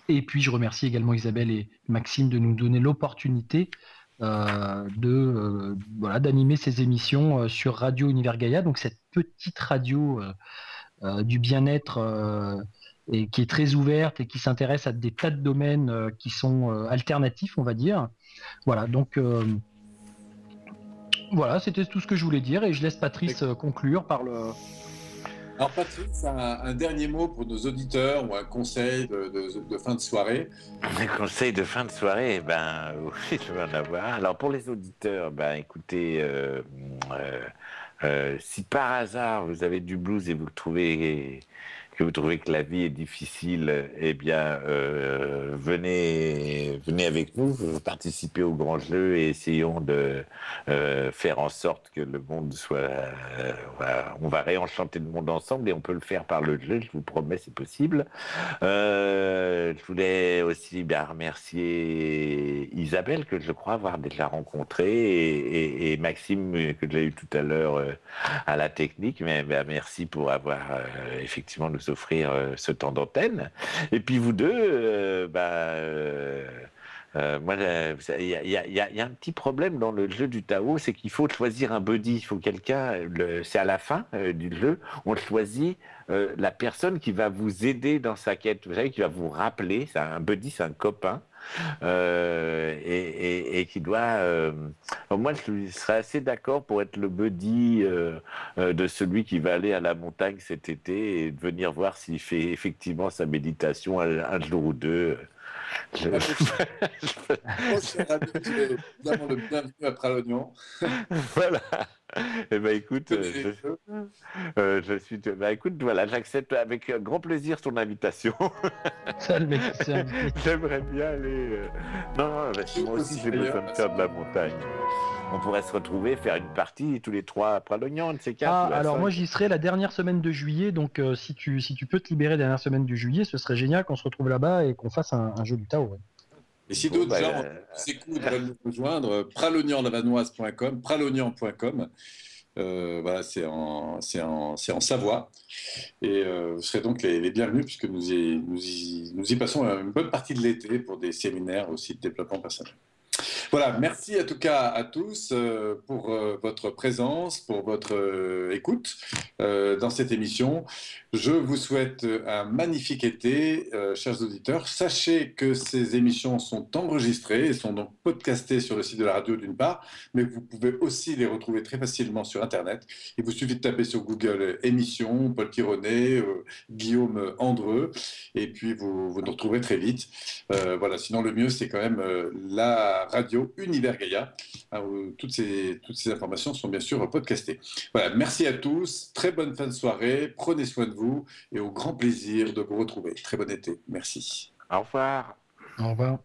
Speaker 3: Et puis je remercie également Isabelle et Maxime de nous donner l'opportunité d'animer ces émissions sur Radio Univers Gaïa, donc cette petite radio du bien-être et qui est très ouverte et qui s'intéresse à des tas de domaines qui sont alternatifs, on va dire. Voilà, donc voilà, c'était tout ce que je voulais dire, et je laisse Patrice conclure par le...
Speaker 2: Alors Patrice, un dernier mot pour nos auditeurs, ou un conseil de fin de soirée?
Speaker 4: Un conseil de fin de soirée, oui, je vais en avoir. Alors pour les auditeurs, écoutez, si par hasard vous avez du blues et vous trouvez que la vie est difficile, eh bien, venez avec nous, participer au grand jeu et essayons de faire en sorte que le monde soit... on va réenchanter le monde ensemble, et on peut le faire par le jeu, je vous promets, c'est possible. Je voulais aussi remercier Isabelle, que je crois avoir déjà rencontrée, et Maxime, que j'ai eu tout à l'heure à la technique. Mais merci pour avoir effectivement nous offrir ce temps d'antenne. Et puis vous deux, Moi, il y a un petit problème dans le jeu du Tao, c'est qu'il faut choisir un buddy. Il faut quelqu'un, c'est à la fin du jeu, on choisit la personne qui va vous aider dans sa quête. Vous savez, qui va vous rappeler. Un buddy, c'est un copain. Et qui doit. Moi, je serais assez d'accord pour être le buddy de celui qui va aller à la montagne cet été et de venir voir s'il fait effectivement sa méditation un jour ou deux.
Speaker 2: Cher ami, nous avons le bienvenu à Pralognan.
Speaker 4: Voilà. Eh ben écoute, je suis. Ben écoute, voilà, j'accepte avec grand plaisir ton invitation.
Speaker 3: Ça, le mec qui s'est invité.
Speaker 4: J'aimerais bien aller. Non, moi aussi j'ai besoin de faire de la montagne. On pourrait se retrouver, faire une partie tous les trois à Pralognan, de ces quatre.
Speaker 3: Alors moi j'y serai la dernière semaine de juillet, donc si tu peux te libérer la dernière semaine de juillet, ce serait génial qu'on se retrouve là-bas et qu'on fasse un jeu du Tao. Ouais.
Speaker 2: Et si d'autres gens s'écoutent, veulent nous rejoindre, pralognan-lavanoise.com, pralognan.com. Voilà, c'est en Savoie. Et vous serez donc les bienvenus puisque nous y passons une bonne partie de l'été pour des séminaires aussi de développement personnel. Voilà, merci en tout cas à tous pour votre présence, pour votre écoute dans cette émission. Je vous souhaite un magnifique été, chers auditeurs. Sachez que ces émissions sont enregistrées et sont donc podcastées sur le site de la radio d'une part, mais vous pouvez aussi les retrouver très facilement sur Internet. Il vous suffit de taper sur Google émissions, Paul Pironnet, Guillaume Andreux, et puis vous nous retrouverez très vite. Voilà, sinon le mieux c'est quand même la radio Univers Gaïa, où toutes ces informations sont bien sûr podcastées. Voilà, merci à tous, très bonne fin de soirée, prenez soin de vous et au grand plaisir de vous retrouver. Très bon été, merci.
Speaker 4: Au revoir.
Speaker 3: Au revoir.